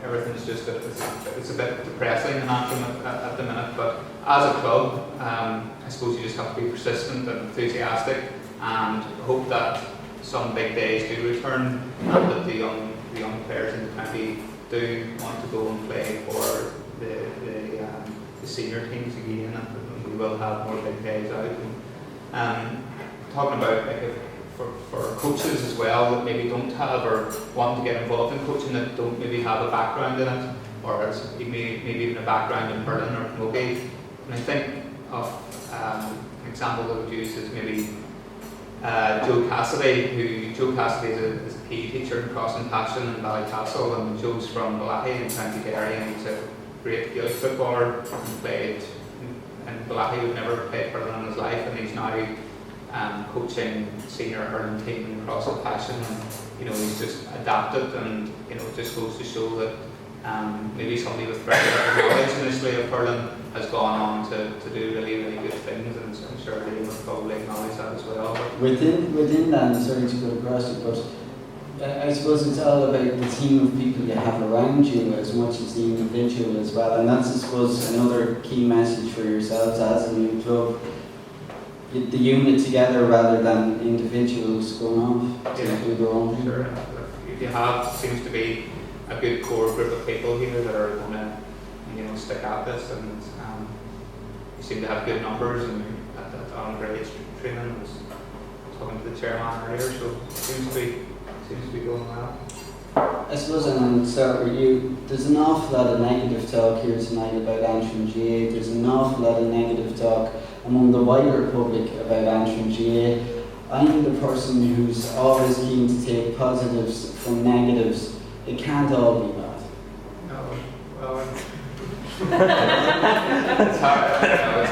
everything's just it's a bit depressing in Antrim at the minute. But as a club, I suppose you just have to be persistent and enthusiastic, and hope that some big days do return, and that the young players in the county do want to go and play for the senior teams again, and we will have more big days out. Talking about like for coaches as well that maybe don't have or want to get involved in coaching that don't maybe have a background in it, or maybe even a background in hurling or camogie. And I think of an example that I would use is maybe Joe Cassidy, Joe Cassidy is a PE teacher in Cross and Passion in Ballycastle, and Joe's from Balahi in County Derry, and he's a great Gaelic footballer and played in Balahi, would never played hurling in his life, and he's now coaching senior hurling team in Cross and Passion, and he's just adapted, and it just goes to show that maybe somebody with very little knowledge initially of hurling has gone on to do really, really good things, and I'm sure Liam would probably acknowledge that as well. Within that, I'm sorry to go across it, but I suppose it's all about the team of people you have around you as much as the individual as well, and that's, I suppose, another key message for yourselves as a new club. The unit together rather than individuals going off to do their own thing. Sure. If you have, seems to be a good core group of people here that are going to, stick at this, and you seem to have good numbers, and at on-grade training. I was talking to the chairman earlier, so it seems to be going well. I suppose I'm going to start with you. There's an awful lot of negative talk here tonight about Antrim GA. There's an awful lot of negative talk among the wider public about Antrim GA. I'm the person who's always keen to take positives from negatives. It can't all be bad. No, well, it's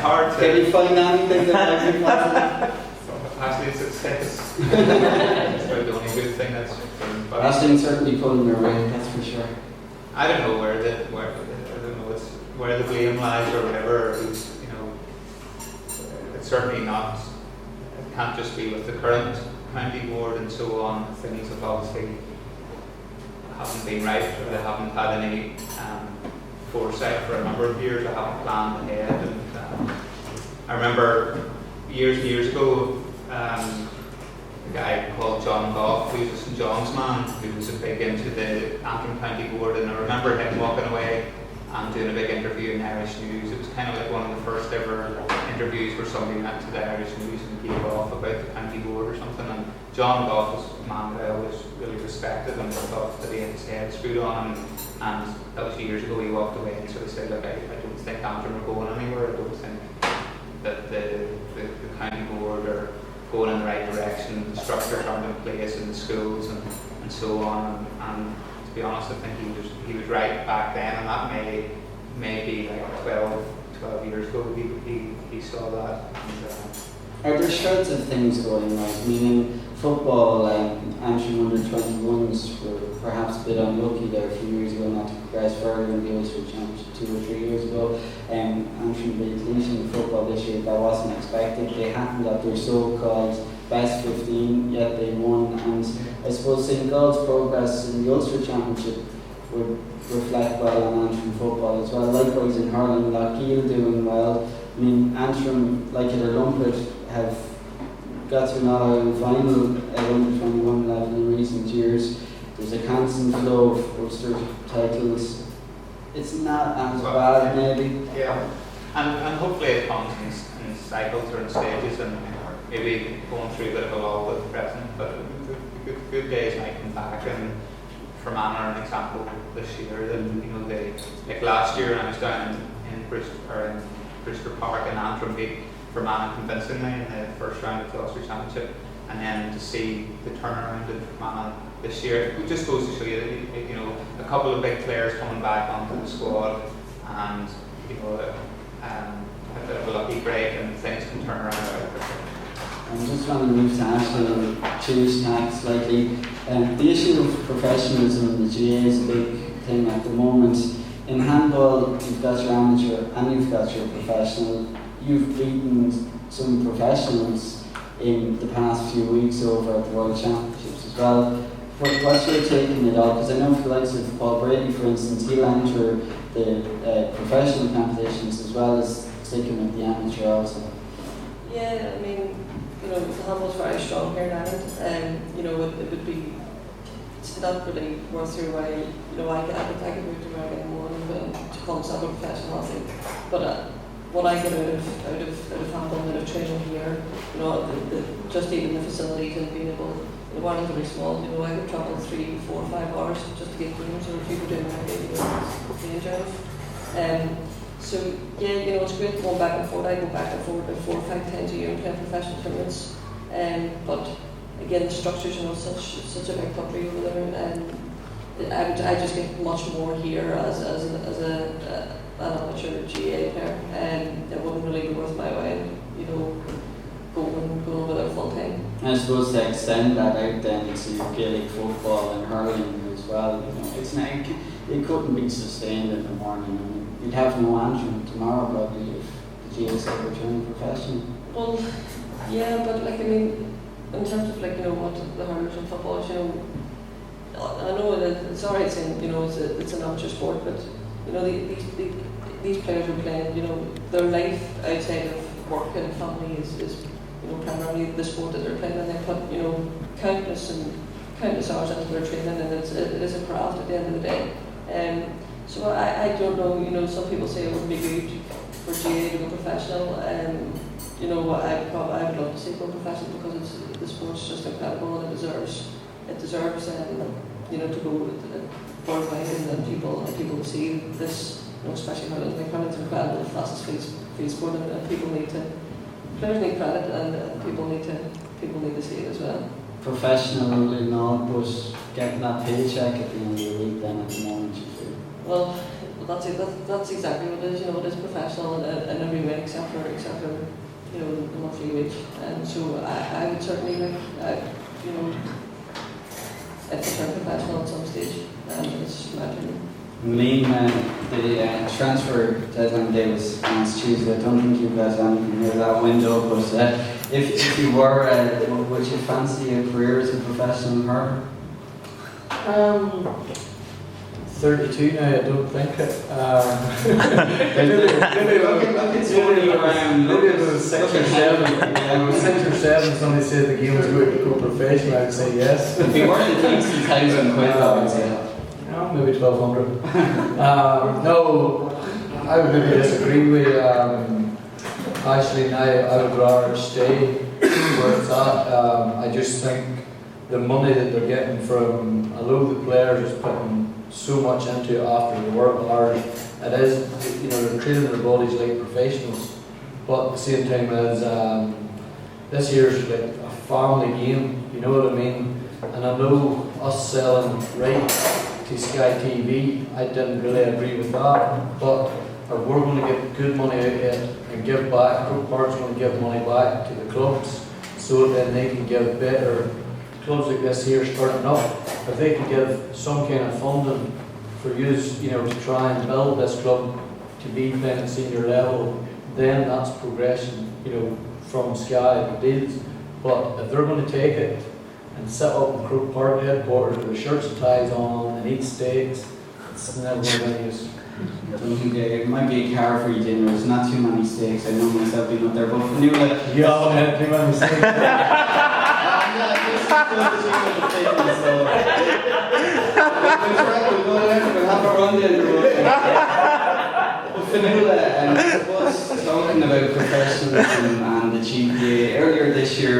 hard to... Can you find anything that might be positive? Actually, success. It's about the only good thing that's... Ashton's certainly pulling their weight, that's for sure. I don't know where the blame lies or whatever. It's certainly not. It can't just be with the current county board and so on. Things have obviously haven't been right, or they haven't had any foresight for a number of years. They haven't planned ahead. And I remember years and years ago, a guy called John Goff, who was a St John's man, who was big into the Antrim County Board, and I remember him walking away and doing a big interview in Irish News. It was kind of like one of the first ever interviews where somebody went to the Irish News and gave off about the county board or something, and John Goff was a man that I always really respected and thought that he had his head screwed on, and that was years ago. He walked away and sort of said, look, I don't think Antrim are going anywhere. I don't think that the county board are going in the right direction. The structures aren't in place in the schools and so on. And to be honest, I think he was right back then, and that may be like 12 years ago he saw that. And, are there shreds of things going right? Meaning football, Antrim under-21s were perhaps a bit unlucky there a few years ago not to progress further in the Ulster Championship 2 or 3 years ago. Antrim beat Laois in football this year. That wasn't expected. They hadn't got their so-called best 15, yet they won. And I suppose St Gall's progress in the Ulster Championship would reflect well on Antrim football as well. Likewise in hurling, Lochiel doing well. I mean, Antrim, like it or lump it, have got to an All-Ireland final at under-21 level in recent years. There's a constant flow of Ulster titles. It's not as bad, maybe. Yeah, and hopefully it comes in cycles or in stages, and maybe going through a bit of a lull with the present. But the good days might come back. And for Manor, an example this year, that they like last year when I was down in Brewster Park in Antrim, beat Fermanagh convincingly in the first round of the Ulster Championship, and then to see the turnaround in Fermanagh this year, it just goes to show you that a couple of big players coming back onto the squad, and a bit of a lucky break, and things can turn around very quickly. I'm just trying to move to Ashton and change tack slightly. The issue of professionalism in the GA is a big thing at the moment. In handball, you've got your amateur and you've got your professional. You've beaten some professionals in the past few weeks over at the World Championships as well. What's your take on it all? Because I know for the likes of Paul Brady, for instance, he'll enter the professional competitions as well as sticking with the amateur also. Yeah, I mean, the handball's very strong here in Ireland. It would be, it's not really worth your while. I could move to America and to become a professional athlete. But what I get out of having training here, you know, just even the facilities and being able, the one is very small, you know, I could travel 3, 4, 5 hours just to get games, or if you were doing my day, you know, the enjoy it. So yeah, you know, it's great going back and forth. I go back and forth about 4 or 5 times a year and play professional tournaments. But again, the structures, you know, such a big country over there, and I just get much more here as an amateur GA player, and it wouldn't really be worth my while, you know, going over there full time. And I suppose to extend that out then to Gaelic football and hurling as well, you know, it's not, it couldn't be sustained in the morning. I mean, you'd have no Antrim tomorrow probably if the GA said return professional. Well, yeah, but like, I mean, in terms of like, you know, what the hurlers and football, you know, I know that it's alright saying, you know, it's an amateur sport, but you know, these players are playing, you know, their life outside of work and family is you know, primarily the sport that they're playing, and they put, you know, countless hours into their training, and it is a craft at the end of the day. So I don't know, you know, some people say it wouldn't be good for GA to go professional. You know, I would love to see it go professional because the sport's just incredible, and it deserves you know, to go worldwide, and people to see this, you know, especially hurling. Like hurling's incredible, the fastest field sport, and people need to, players need credit, and people need to see it as well. Professional in all, but getting that paycheck at the end of the week then at the moment, you feel? Well, that's it. That's exactly what it is. You know, it is professional in every way except for you know, the monthly wage. And so I would certainly like, you know, if it turned professional at some stage, it's just my opinion. Liam, the transfer deadline day was last Tuesday. I don't think you guys anything near that window, but if you were, would you fancy a career as a professional hurler? 32 now, I don't think it. Maybe if it was 6 or 7. If it was 6 or 7, somebody said the game was going to go professional, I'd say yes. It'd be worth at least £1,000, I would say. Maybe 1,200. No, I would maybe disagree with actually now I would rather stay where it's at. I just think the money that they're getting from a lot of the players is putting so much into it after the work hours. It is, you know, they're training their bodies like professionals, but at the same time as this year's like a family game, you know what I mean? And I know us selling rights to Sky TV, I didn't really agree with that, but if we're going to get good money out of it and give back, Croke Park's going to give money back to the clubs so then they can give better. Clubs like this here starting up, if they can give some kind of funding for you know, to try and build this club to be playing at senior level, then that's progression, you know, from Sky deals. But if they're going to take it and set up in Croke Park headquarters with the shirts and ties on and eat steaks, it's never going to be use. I don't think it might be a car for you dinner. There's not too many steaks. I know myself being up there, but for Nula, you all had too many steaks. We'll have a run down the road. But Fionnuala, I suppose talking about professionalism and the GPA, earlier this year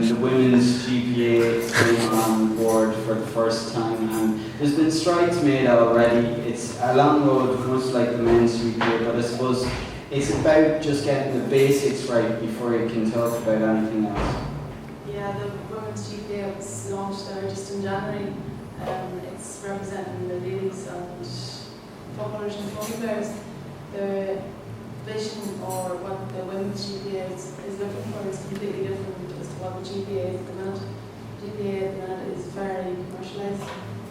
the women's GPA came on board for the first time, and there's been strides made already. It's a long road, much like the men's GPA, but I suppose it's about just getting the basics right before you can talk about anything else. Yeah, the women's GPA was launched there just in January. It's representing the ladies and footballers and rugby players. The vision or what the women's GPA is looking for is completely different as to what the GPA is at the minute. GPA at the minute is very commercialised.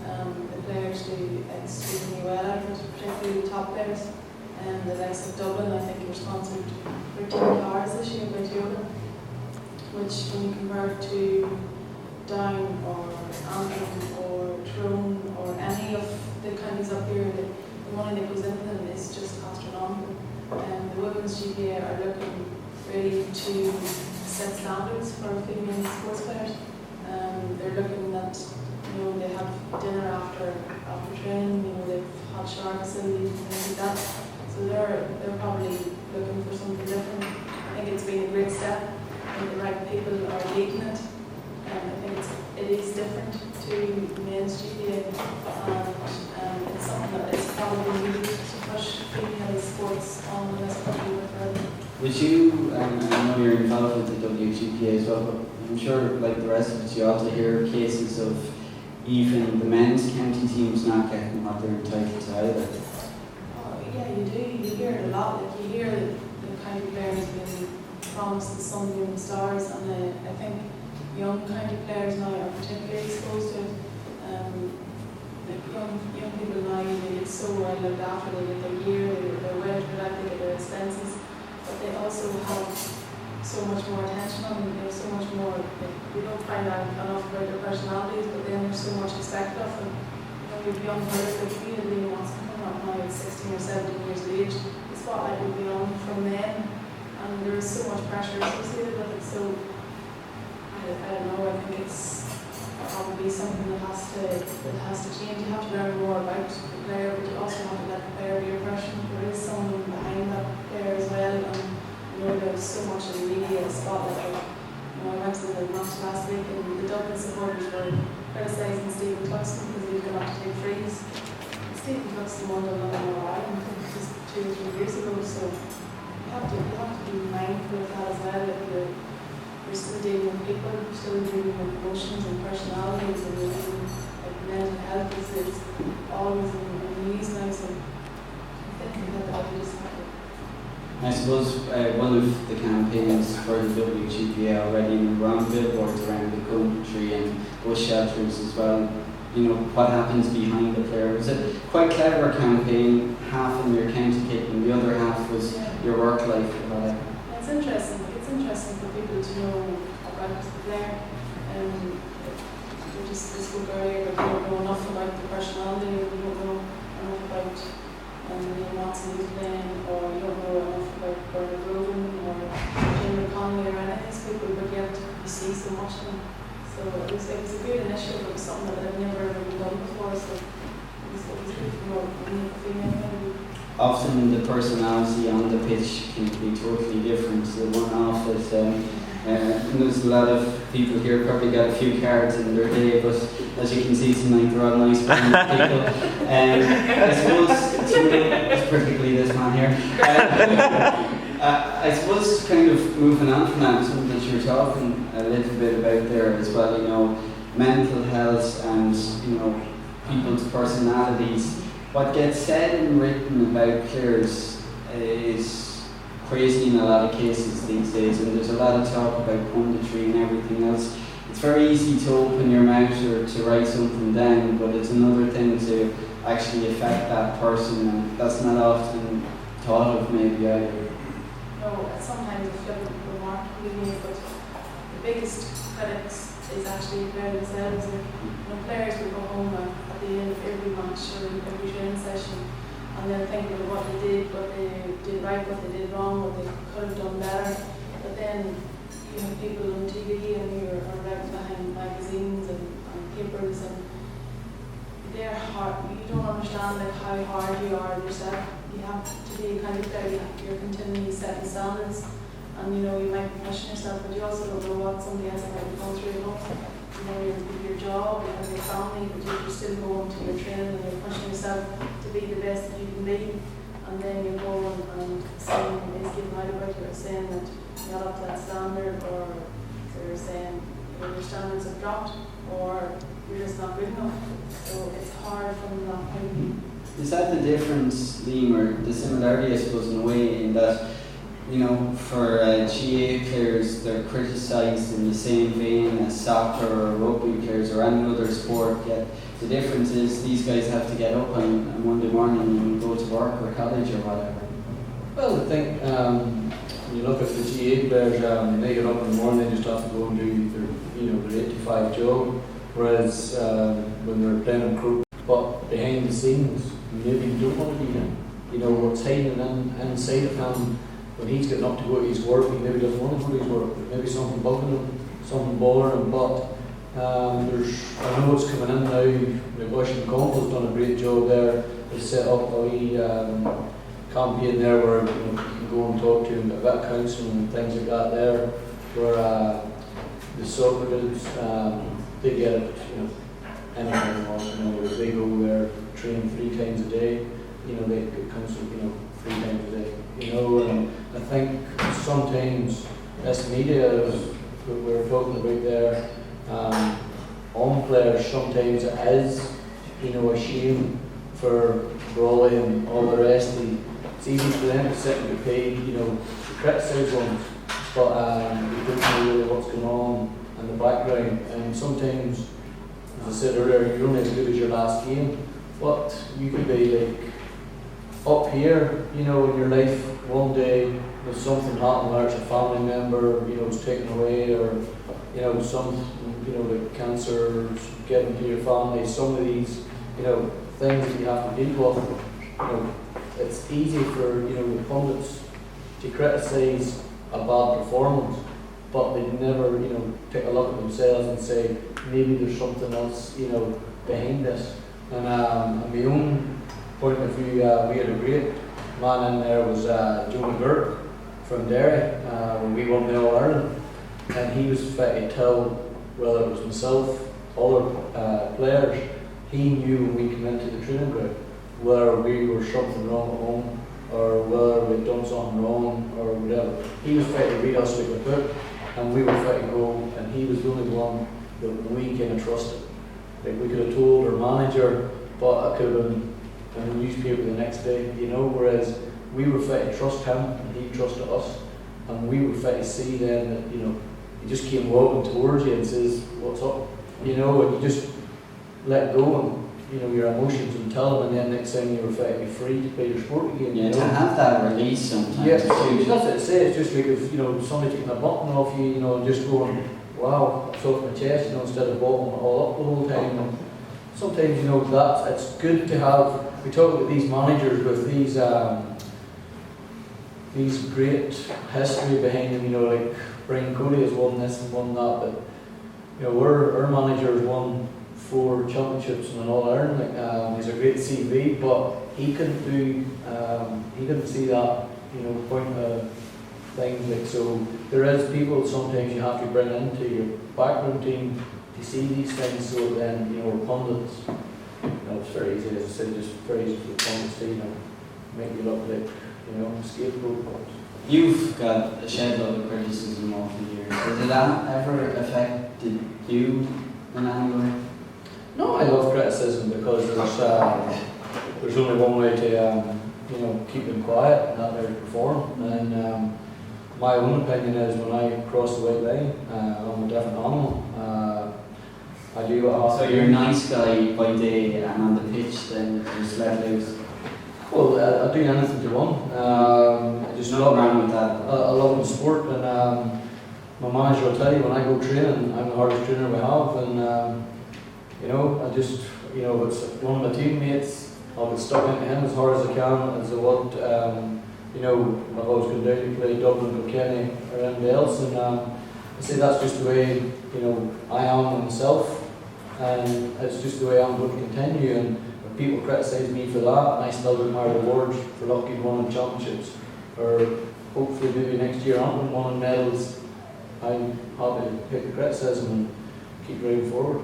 The players do extremely well out of it, particularly the top players. The likes of Dublin, I think, were sponsored 13 cars this year by Toyota, which when you convert to Down or Antrim or Tyrone or any of the counties up here, the money that goes into them is just astronomical. The women's GPA are looking really to set standards for female sports players. They're looking at, you know, they have dinner after training, you know, they've hot shower facilities and things like that. So they're probably looking for something different. I think it's been a great step. I think the right people are leading it. And I think it is different to men's GPA, and it's something that is probably needed to push female sports on in this country further. Would you, I know you're involved with the WGPA as well, but I'm sure like the rest of us, you also hear cases of even the men's county teams not getting what they're entitled to either. Oh, yeah, you do. You hear it a lot. Like you hear the county players being promised the Sunday and the stars, and I think young county players now are particularly exposed to it. Like young people now, they get so well looked after, they get their gear, they're well protected, they get their expenses, but they also have so much more attention on them, there's so much more, like, we don't find out enough about their personalities, but then there's so much expected of them. You know, you've young girls that really wants to come up now at 16 or 17 years of age, the spotlight will be on from them, and there is so much pressure associated with it, so I don't know, I think it's probably something that has to change. You have to learn more about the player, but you also have to let the player be your person. There is someone behind that player as well, and you know there's so much in the media spotlight. You know, I went to the match last week, and the Dublin supporters were criticising Stephen Cluxton because he was going to take frees. Stephen Cluxton won the Northern Ireland just 2 or 3 years ago, so you have to be mindful of that as well. If you're still dealing with people, still dealing with emotions and personalities, and like mental health is always in the news now, so I think that we just have to. I suppose one of the campaigns for the WGPA already around billboards around the country and bus shelters as well, you know, what happens behind the player. Was it quite a clever campaign, half in your county kit and the other half was your work life? It's interesting. It's interesting for people to know about the player. We just spoke earlier, but we don't know enough about the personality. We don't know enough about Neil Watson who's playing, or you don't know enough about Bernard Grogan or Jim Conley or any of these people, but yet you see so much of them. So it was a good initiative. It was something that I've never ever done before. So it was good for me, female point of view. Often the personality on the pitch can be totally different. The one off is, there's a lot of people here probably got a few cards in their day, but as you can see tonight, they're all nice people. I suppose, particularly this man here. I suppose kind of moving on from that, something that you were talking a little bit about there as well, you know, mental health and, you know, people's personalities. What gets said and written about players is crazy in a lot of cases these days, and there's a lot of talk about punditry and everything else. It's very easy to open your mouth or to write something down, but it's another thing to actually affect that person, and that's not often thought of maybe either. No, sometimes a flippant remark we make, but the biggest critics is actually the player themselves. And players will go home at the end of every match or every training session and then think about what they did right, what they did wrong, what they could have done better. But then you have people on TV and you're right behind magazines and papers, and they're hard. You don't understand like how hard you are yourself. You have to be a kind of player. You're continually setting standards, and you know you might be pushing yourself, but you also don't know what somebody else might be going through at home. You know, your job, you have your family, but you're still going to your training and you're pushing yourself to be the best that you can be. And then you go and someone is giving out about you or saying that you're not up to that standard, or they're saying your standards have dropped, or you're just not good enough. So it's hard from that point of view. Is that the difference, Liam, or the similarity, I suppose, in a way, in that, you know, for GA players, they're criticised in the same vein as soccer or rugby players or any other sport, yet the difference is these guys have to get up on Monday morning and go to work or college or whatever. Well, I think when you look at the GA players, they get up in the morning, they just have to go and do their 85 job, whereas when they're playing in group, but behind the scenes, maybe you don't want to be there. You know, what's hiding inside of him. When he's getting up to go to his work, he maybe doesn't want to go to his work. Maybe something bugging him, something bothering him. But I know it's coming in now. The Washington Comple's done a great job there. They set up a campaign there where you can go and talk to them, a bit of counselling and things like that there, where the soccer kids, they get it, anything they want, they go there, train 3 times a day, they get counselled, 3 times a day, and I think sometimes this media that we're talking about there, on players, sometimes it is, a shame for Brawley and all the rest. It's easy for them to sit and get paid, to criticise them, but they don't know really what's going on in the background. And sometimes, as I said earlier, you're only as good as your last game, but you could be like up here, in your life one day. If something happened, whether it's a family member, was taken away, or like cancer getting to your family, some of these, things that you have to deal with. It's easy for the pundits to criticise a bad performance, but they never take a look at themselves and say maybe there's something else behind this. And on my own point of view, we had a great man in there, was Joe McGurk from Derry, when we won the All-Ireland, and he was fit to tell whether it was myself, other players. He knew when we came into the training ground whether we were something wrong at home, or whether we'd done something wrong, or whatever. He was fit to read us like a book, and we were fit to go, and he was the only one that we kind of trusted. Like, we could have told our manager, but it could have been in the newspaper the next day, whereas we were fit to trust him, and he trusted us, and we were fit to see then that, he just came walking towards you and says, "What's up?" And you just let go, and your emotions, and tell them, and then next thing you were fit to be free to play your sport again. Yeah, to have that release sometimes. Yeah, that's what it says. It's just like if somebody taking a button off you, and just going, "Wow, it's off my chest," instead of bottling it all up the whole time. And sometimes that it's good to have. We talk about these managers with these great history behind them. Like Brian Cody has won this and won that, but our manager has won 4 championships and an All-Ireland. He's a great CV, but he couldn't see that, point of things. So there is people sometimes you have to bring into your backroom team to see these things, so then, pundits, it's very easy, as I said, just very easy for the pundits to, make you look like, scapegoat. You've got a shed load of criticism over the years. Did that ever affected you in any way? No, I love criticism because there's only one way to keep them quiet, and that way to perform. And my own opinion is when I cross the white line, I'm a different animal. I do what I have So to do. you're a nice guy by day, and on the pitch then you just let loose. Well, I do anything to win. I just Nothing love wrong with that. I love the sport, and my manager will tell you when I go training, I'm the hardest trainer we have, and I just, if it's one of my teammates, I'll get stuck into him as hard as I can, as I would, I've always gone down to play Dublin, Kilkenny, or anybody else, and I say that's just the way, I am myself, and it's just the way I'm going to continue. And if people criticise me for that, and I still get my rewards for lucky winning championships, or hopefully maybe next year I'm winning medals, I'm happy to pick the criticism and keep moving forward.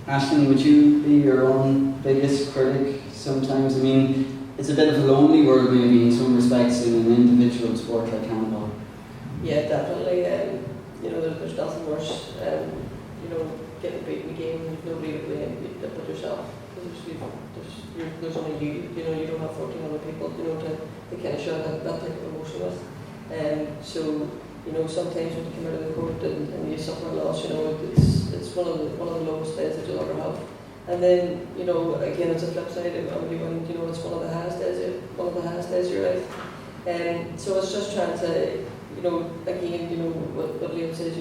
Ashton, would you be your own biggest critic sometimes? I mean, it's a bit of a lonely world maybe in some respects in an individual sport like handball. Yeah, definitely. There's nothing worse. Getting beat in the game and nobody to blame but yourself. There's only you. You don't have 14 other people. To kind of show that type of emotion with. So sometimes when you come out of the court and you suffer a loss, it's one of the lowest days that you'll ever have. And then again, it's a flip side. When you win, it's one of the highest days of your life. So it's just trying to, again, what Liam says,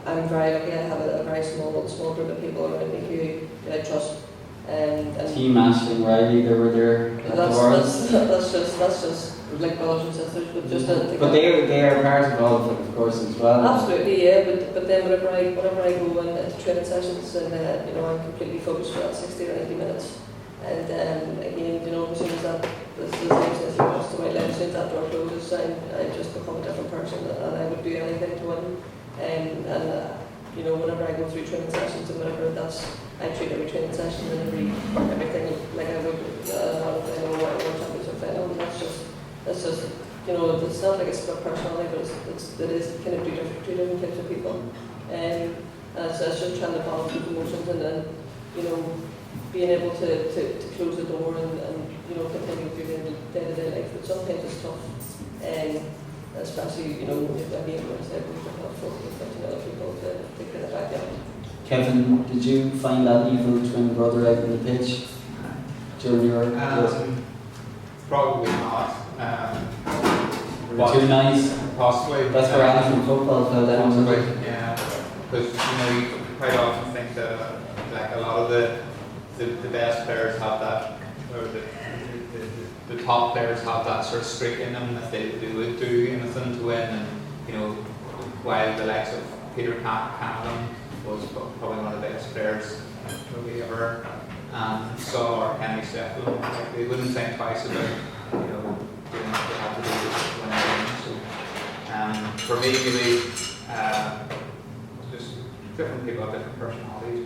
I'm very lucky. I have a very small group of people around me who I trust. And Team Ashton Riley, they were there at the Worlds. That's just like brothers and sisters, but just But they are part of all of it, of course, as well. Absolutely, yeah. But then whenever I go into training sessions and I'm completely focused for that 60 or 90 minutes, And again, you know, as soon as that, the same says across to my life, as soon as that door closes, I just become a different person, and I would do anything to win. You know, whenever I go through training sessions and whatever, I treat every training session and everything like I would a World Championship final. And that's just, you know, it's not like a split personality, but it is kind of two different types of people. So it's just trying to balance the emotions and then, you know, being able to close the door and you know, continue through the day-to-day life. But sometimes it's tough, especially, you know, if I mean, like I said, we don't have 14, 15 other people to get it back down. Kevin, did you find that evil twin brother out on the pitch during your days? Probably not. Were too nice? Possibly. That's where African football fell down. Possibly, yeah. Because you know, you quite often think that like a lot of the best players have that, or the top players have that sort of streak in them that they would do anything to win. And you know, while the likes of Peter Canavan was probably one of the best players that we ever saw, or Henry Sheffield, like they wouldn't think twice about, you know, doing what they have to do to win a game. So for me, really, just different people have different personalities.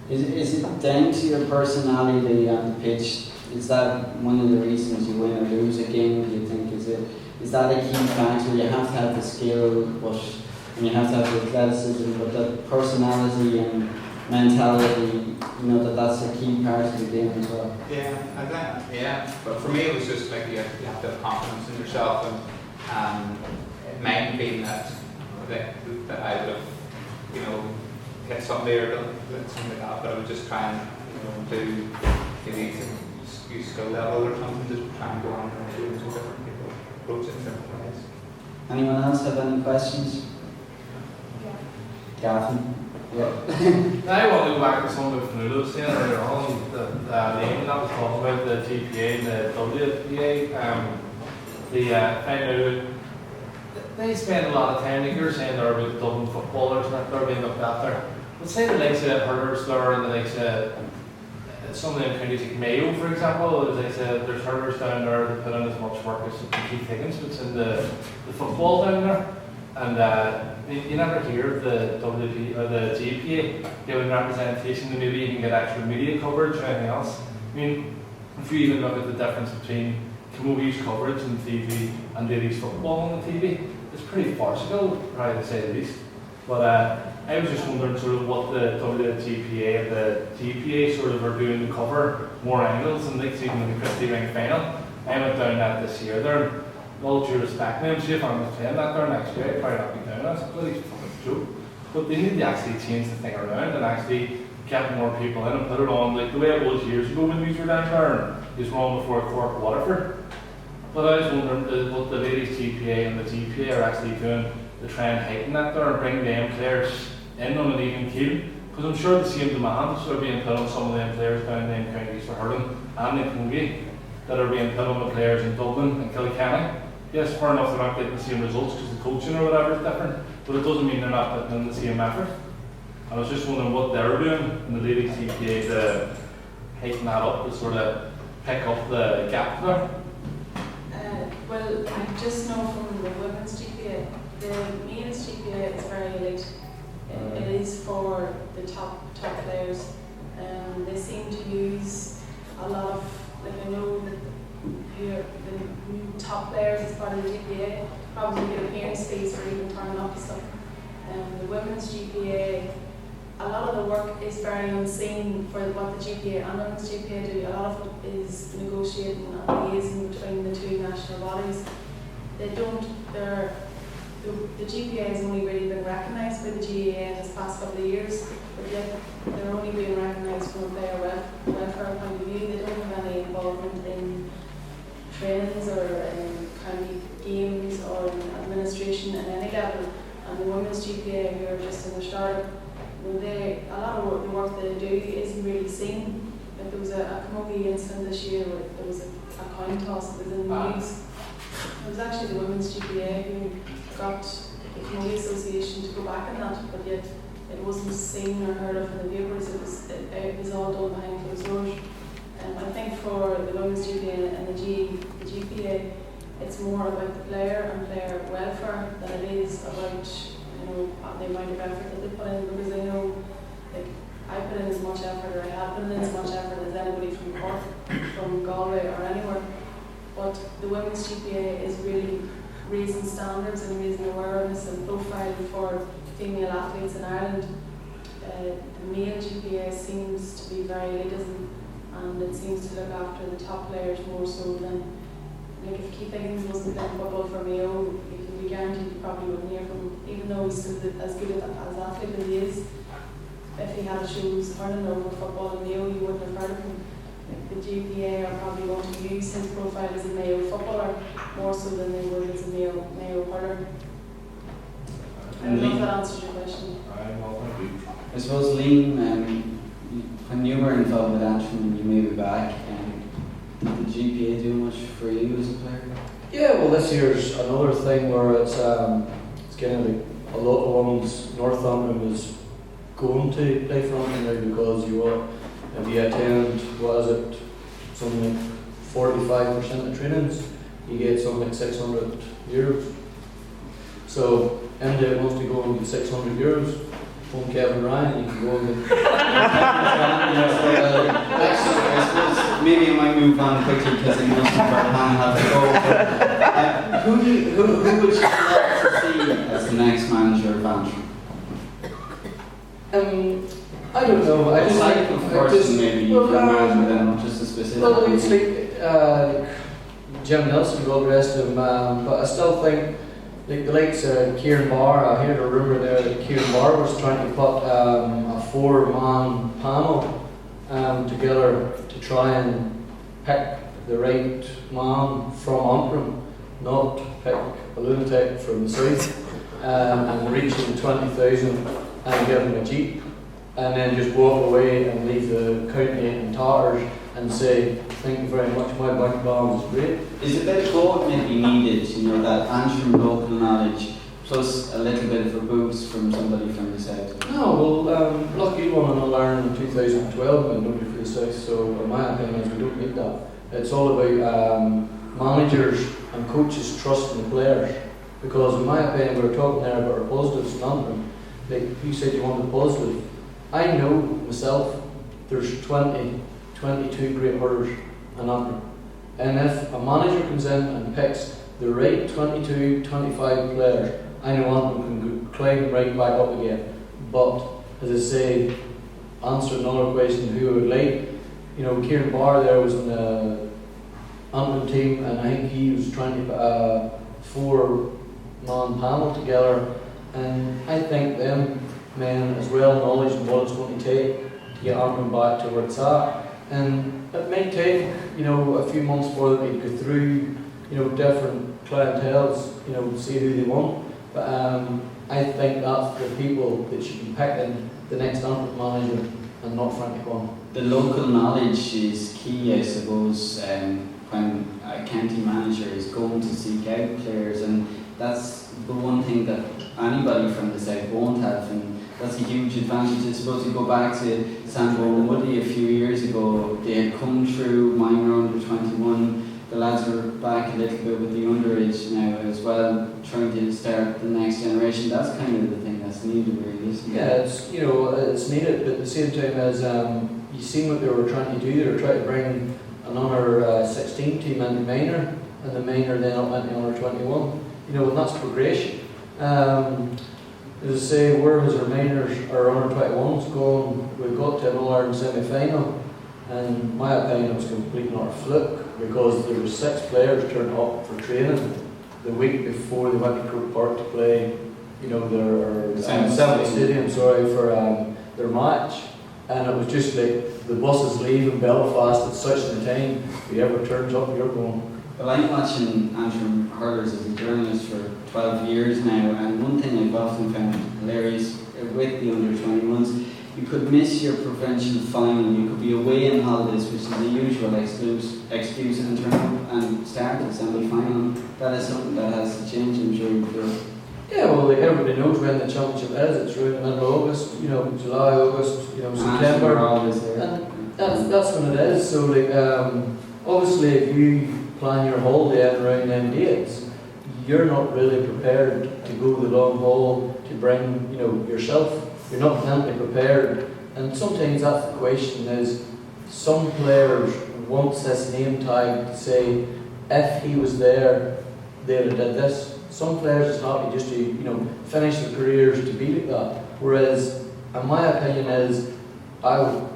But Is it down to your personality on the pitch? Is that one of the reasons you win or lose a game, do you think? Is that a key factor? You have to have the skill, and you have to have the athleticism, but the personality and mentality, you know, that's a key part of the game as well. yeah, I think, yeah. But for me, it was just like you have to have confidence in yourself, and it mightn't be that I would have, you know, hit somebody or done something like that, but I would just try and, you know, do maybe use skill level or something, just try and go on and do it with different people, approach it in different ways. Anyone else have any questions? Gavin? Yeah. I want to go back to some of the noodles here earlier on, the name that was talking about, the GPA and the WPA. I know they spend a lot of time, like you're saying, they're about Dublin footballers and they're being looked after. Let's say the likes of hurlers there and the likes of some of them counties like Mayo, for example, as I said, there's hurlers down there that put in as much work as Keith Higgins puts in the football down there. And you never hear of the WP or the GPA giving representation, and maybe you can get extra media coverage or anything else. I mean, if you even look at the difference between Camogi's coverage on TV and ladies football on the TV, it's pretty farcical, probably to say the least. But I was just wondering sort of what the WGPA and the GPA sort of are doing to cover more angles, and like even in the Christie Ring final, I went down that this year there. All due respect, I'm sure if I was playing that there next year, I'd probably not be down. That's a bloody fucking joke. But they need to actually change the thing around and actually get more people in and put it on like the way it was years ago when we were down there and it was wrong before Cork Waterford. But I was wondering what the ladies GPA and the GPA are actually doing to try and heighten that there and bring them players in on an even keel. Because I'm sure the same demands are being put on some of them players down in counties for hurling and in Camogie that are being put on the players in Dublin and Kilkenny. Yes, fair enough, they're not getting the same results because the coaching or whatever is different, but it doesn't mean they're not putting in the same effort. I was just wondering what they're doing in the ladies GPA to heighten that up, to sort of pick up the gap there. Well, I just know from the women's GPA, the men's GPA is very elite. It is for the top players. They seem to use a lot of, like I know that the top players as part of the GPA probably get appearance fees for even turning up and stuff. The women's GPA, a lot of the work is very unseen for what the GPA and women's GPA do. A lot of it is negotiating and liaising between the two national bodies. They don't, the GPA has only really been recognised by the GAA in this past couple of years, but yet they're only being recognised from a player welfare point of view. They don't have any involvement in trainings or in county games or in administration at any level. And the women's GPA, who are just in the start, a lot of the work they do isn't really seen. Like there was a Camogie incident this year where there was a coin toss that was in the news. It was actually the women's GPA who got the Camogie Association to go back on that, but yet it wasn't seen or heard of in the papers. It was all done behind closed doors. I think for the women's GPA and the GPA, it's more about the player and player welfare than it is about, the amount of effort that they put in, because I know, like, I put in as much effort, or I have put in as much effort as anybody from Cork, from Galway or anywhere. But the women's GPA is really raising standards and raising awareness and profile for female athletes in Ireland. The male GPA seems to be very elitism, and it seems to look after the top players more so than, like, if Keith Higgins wasn't playing football for Mayo, you can be guaranteed you probably wouldn't hear from him, even though he's still as good as athlete as he is. If he had shoes hurling over football in Mayo, you wouldn't have heard of him. Like, the GPA are probably going to use his profile as a Mayo footballer more so than they would as a Mayo hurler. I don't know if that answers your question. I suppose, Liam, when you were involved with Antrim and you moved back, did the GPA do much for you as a player? Yeah, well, this year's another thing where it's kind of like a lot of ones. Northampton was going to play for Antrim because if you attend, what is it, something like 45% of trainings, you get something like €600. So MJ wants to go and get €600. From Kevin Ryan, you can go and get. I suppose maybe I might move on quickly because I must have to go. Who would you like to see as the next manager of Antrim? I don't know. I just like of course maybe you can imagine them, not just a specific. Well, it's like Jim Nelson, God rest him, but I still think. Like the likes of Kieran Barr, I heard a rumour there that Kieran Barr was trying to put a 4-man panel together to try and pick the right man from Antrim, not pick a lunatic from the south, and reach the 20,000 and give him a jeep, and then just walk away and leave the county in tatters and say, thank you very much, my bank balance is great. Is a bit of both maybe needed, that Antrim local knowledge plus a little bit of a boost from somebody from the south? No, well, look, you won an All-Ireland in 2012 and nobody for the south, so in my opinion we don't need that. It's all about managers and coaches trusting the players, because in my opinion we were talking there about our positives in Antrim. Like you said you wanted positive. I know myself there's 22 great hurlers in Antrim. And if a manager comes in and picks the right 22, 25 players, I know Antrim can climb right back up again. But, as I say, answer another question, who I would like. Kieran Barr there was in the Antrim team, and I think he was trying to put a 4-man panel together. And I think them men, as well, knowledge of what it's going to take to get Antrim back to where it's at. And it may take, a few months for them to go through, different clienteles, see who they want. But I think that's the people that should be picking the next Antrim manager and not Frankie Conn. The local knowledge is key, I suppose, when a county manager is going to seek out players, and that's the one thing that anybody from the south won't have. And that's a huge advantage. I suppose you go back to Sandro and Woody a few years ago, they had come through minor under 21. The lads are back a little bit with the underage now as well, trying to start the next generation. That's kind of the thing that's needed, really, isn't it? Yeah, it's needed, but at the same time as you seen what they were trying to do, they were trying to bring an under 16 team into minor, and the minor then up into under 21. And that's progression. As I say, whereas our minors, our under 21s going, we got to an All-Ireland semi-final, and in my opinion it was completely not a fluke, because there were 6 players turned up for training the week before they went to Croke Park to play, their Stadium, for their match, and it was just like the buses leaving Belfast at such a time. Whoever turns up, you're going. Well, I'm watching Antrim hurlers as a journalist for 12 years now, and one thing I've often found hilarious with the under-21s, you could miss your provincial final, you could be away on holidays, which is the usual excuse, and turn up and start the semi-final. That is something that has to change, I'm sure you're sure. Yeah, well, everybody knows when the championship is. It's right in the middle of August, July, August, September. Always there. And That's what it is. So like, obviously if you plan your holiday around them dates, you're not really prepared to go the long haul to bring, yourself. You're not mentally prepared. And sometimes that's the question is, some players want this name tag to say, if he was there, they'd have did this. Some players is happy just to, finish their careers to be like that. Whereas, in my opinion is, I would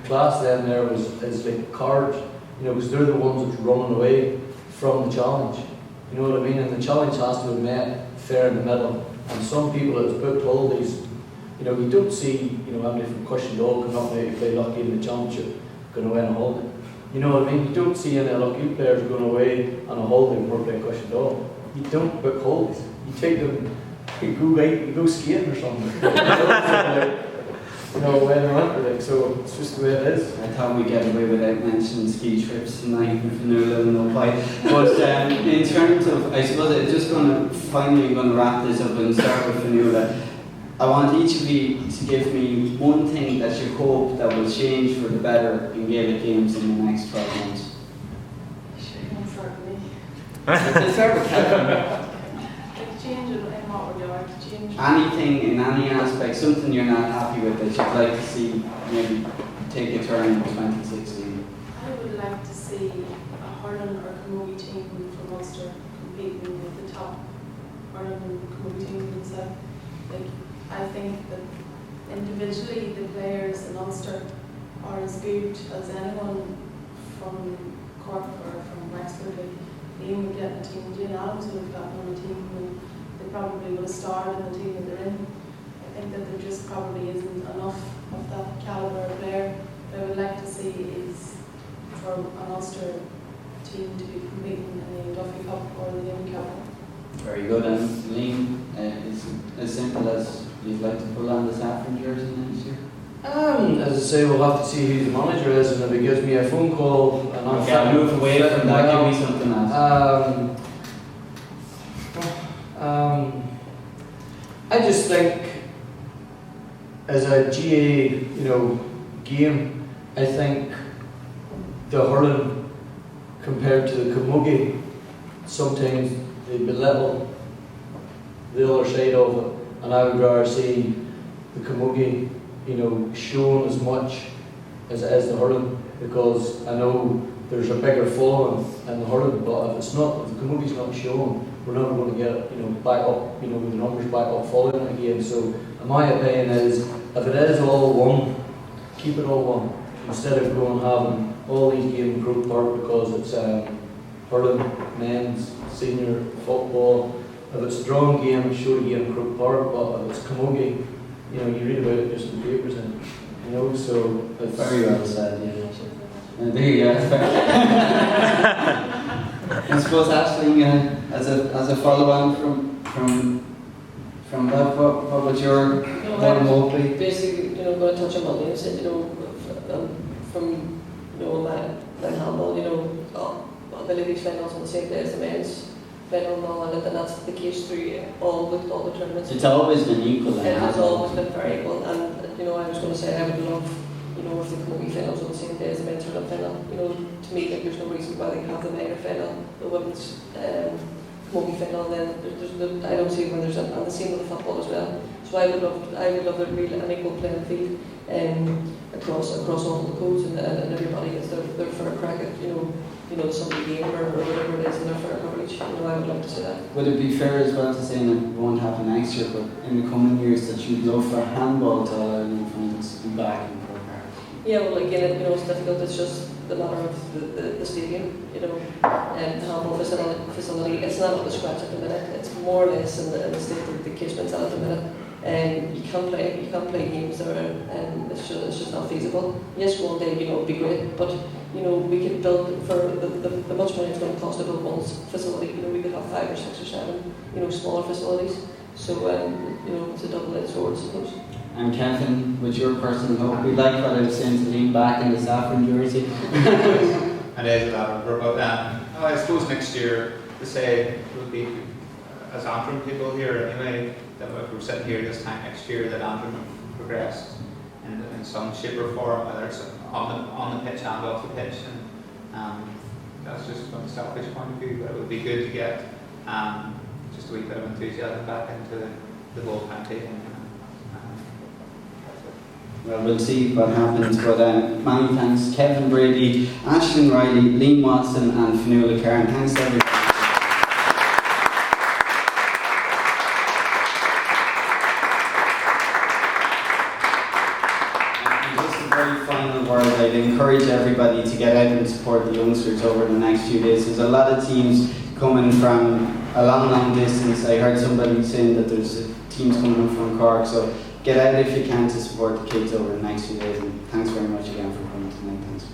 class them there as like cards, because they're the ones that's running away from the challenge. You know what I mean? And the challenge has to be met fair in the middle. And some people that's booked holidays, you don't see, Andy from Cushendall coming up now to play lucky in the championship, going away on a holiday. You know what I mean? You don't see any lucky players going away on a holiday when we're playing Cushendall. You don't book holidays. You take them, you go skiing or something. When they're under, so it's just the way it is. I thought we'd get away without mentioning ski trips tonight with Fanula and no fight. But in terms of, I suppose I'm just finally going to wrap this up and start with Fanula. I want each of you to give me one thing that you hope that will change for the better in Gaelic games in the next 12 months. Sure, you can start with me. Let's start with Kevin. Change in what would you like to change? Anything in any aspect, something you're not happy with that you'd like to see maybe take a turn in 2016? I would like to see a hurling or camogie team from Ulster competing with the top hurling and camogie teams in South. I think that individually the players in Ulster are as good as anyone from Cork or from Wexford. Liam would get a team, Jane Adams would have gotten on a team, and they probably would have starred in the team that they're in. I think that there just probably isn't enough of that calibre of player. What I would like to see is for an Ulster team to be competing in the Duffy Cup or the Limerick Cup. Very good. And Liam, is it as simple as you'd like to pull on the Saffron jersey next year? As I say, we'll have to see who the manager is, and if he gives me a phone call and I'm Okay, move away from that, give me something else. I just think as a GA, game, I think the hurling compared to the camogie, sometimes they belittle the other side of it, and I would rather see the camogie shown as much as it is the hurling, because I know there's a bigger following in the hurling, but if the camogie's not shown, we're never going to get back up, with the numbers back up following it again. So in my opinion is, if it is all one, keep it all one, instead of going having all these games in Croke Park, because it's hurling, men's, senior, football. If it's a drawn game, show the game in Croke Park, but if it's camogie, you read about it just in the papers, and so it's very well said. Yeah. There you go. I suppose Aisling, as a follow-on from that, what would your one hope be? Basically, going to touch on what Liam said, from my handball, the ladies' finals on the same day as the men's final and all, and that's the case through all the tournaments. It's always been equal. It has always been very equal, and I was going to say I would love, if the camogie finals on the same day as the men's hurling final. To me, there's no reason why they have the minor final, the women's camogie final, and then I don't see when there's and the same with the football as well. So I would love there to be an equal playing field across all the codes, and everybody gets their fair crack at the Sunday game or whatever it is in their fair coverage. I would love to see that. Would it be fair as well to say that it won't happen next year, but in the coming years that you'd love for handball to allow Ireland fans to be back in Croke Park? Yeah, well, again, it's difficult. It's just the matter of the stadium, and the handball facility. It's not up to scratch at the minute. It's more or less in the state that the casement's at the minute. You can't play games that are, it's just not feasible. Yes, one day, it'd be great, but we could build for the much money it's going to cost to build one facility. We could have 5 or 6 or 7, smaller facilities. So, it's a double-edged sword, I suppose. And Kevin, with your personal hope, we like what I was saying to lean back in the Saffron jersey. And as that, but I suppose next year, to say it would be, as Antrim people here anyway, that if we're sitting here this time next year, that Antrim have progressed in some shape or form, whether it's on the pitch and off the pitch. And that's just from a selfish point of view, but it would be good to get just a wee bit of enthusiasm back into the whole county. Well, we'll see what happens, but many thanks Kevin Brady, Aisling Riley, Liam Watson and Fionnuala Cairn. Thanks everybody. And just a very final word, I'd encourage everybody to get out and support the youngsters over the next few days. There's a lot of teams coming from a long distance. I heard somebody saying that there's teams coming from Cork, so get out if you can to support the kids over the next few days, and thanks very much again for coming tonight. Thanks.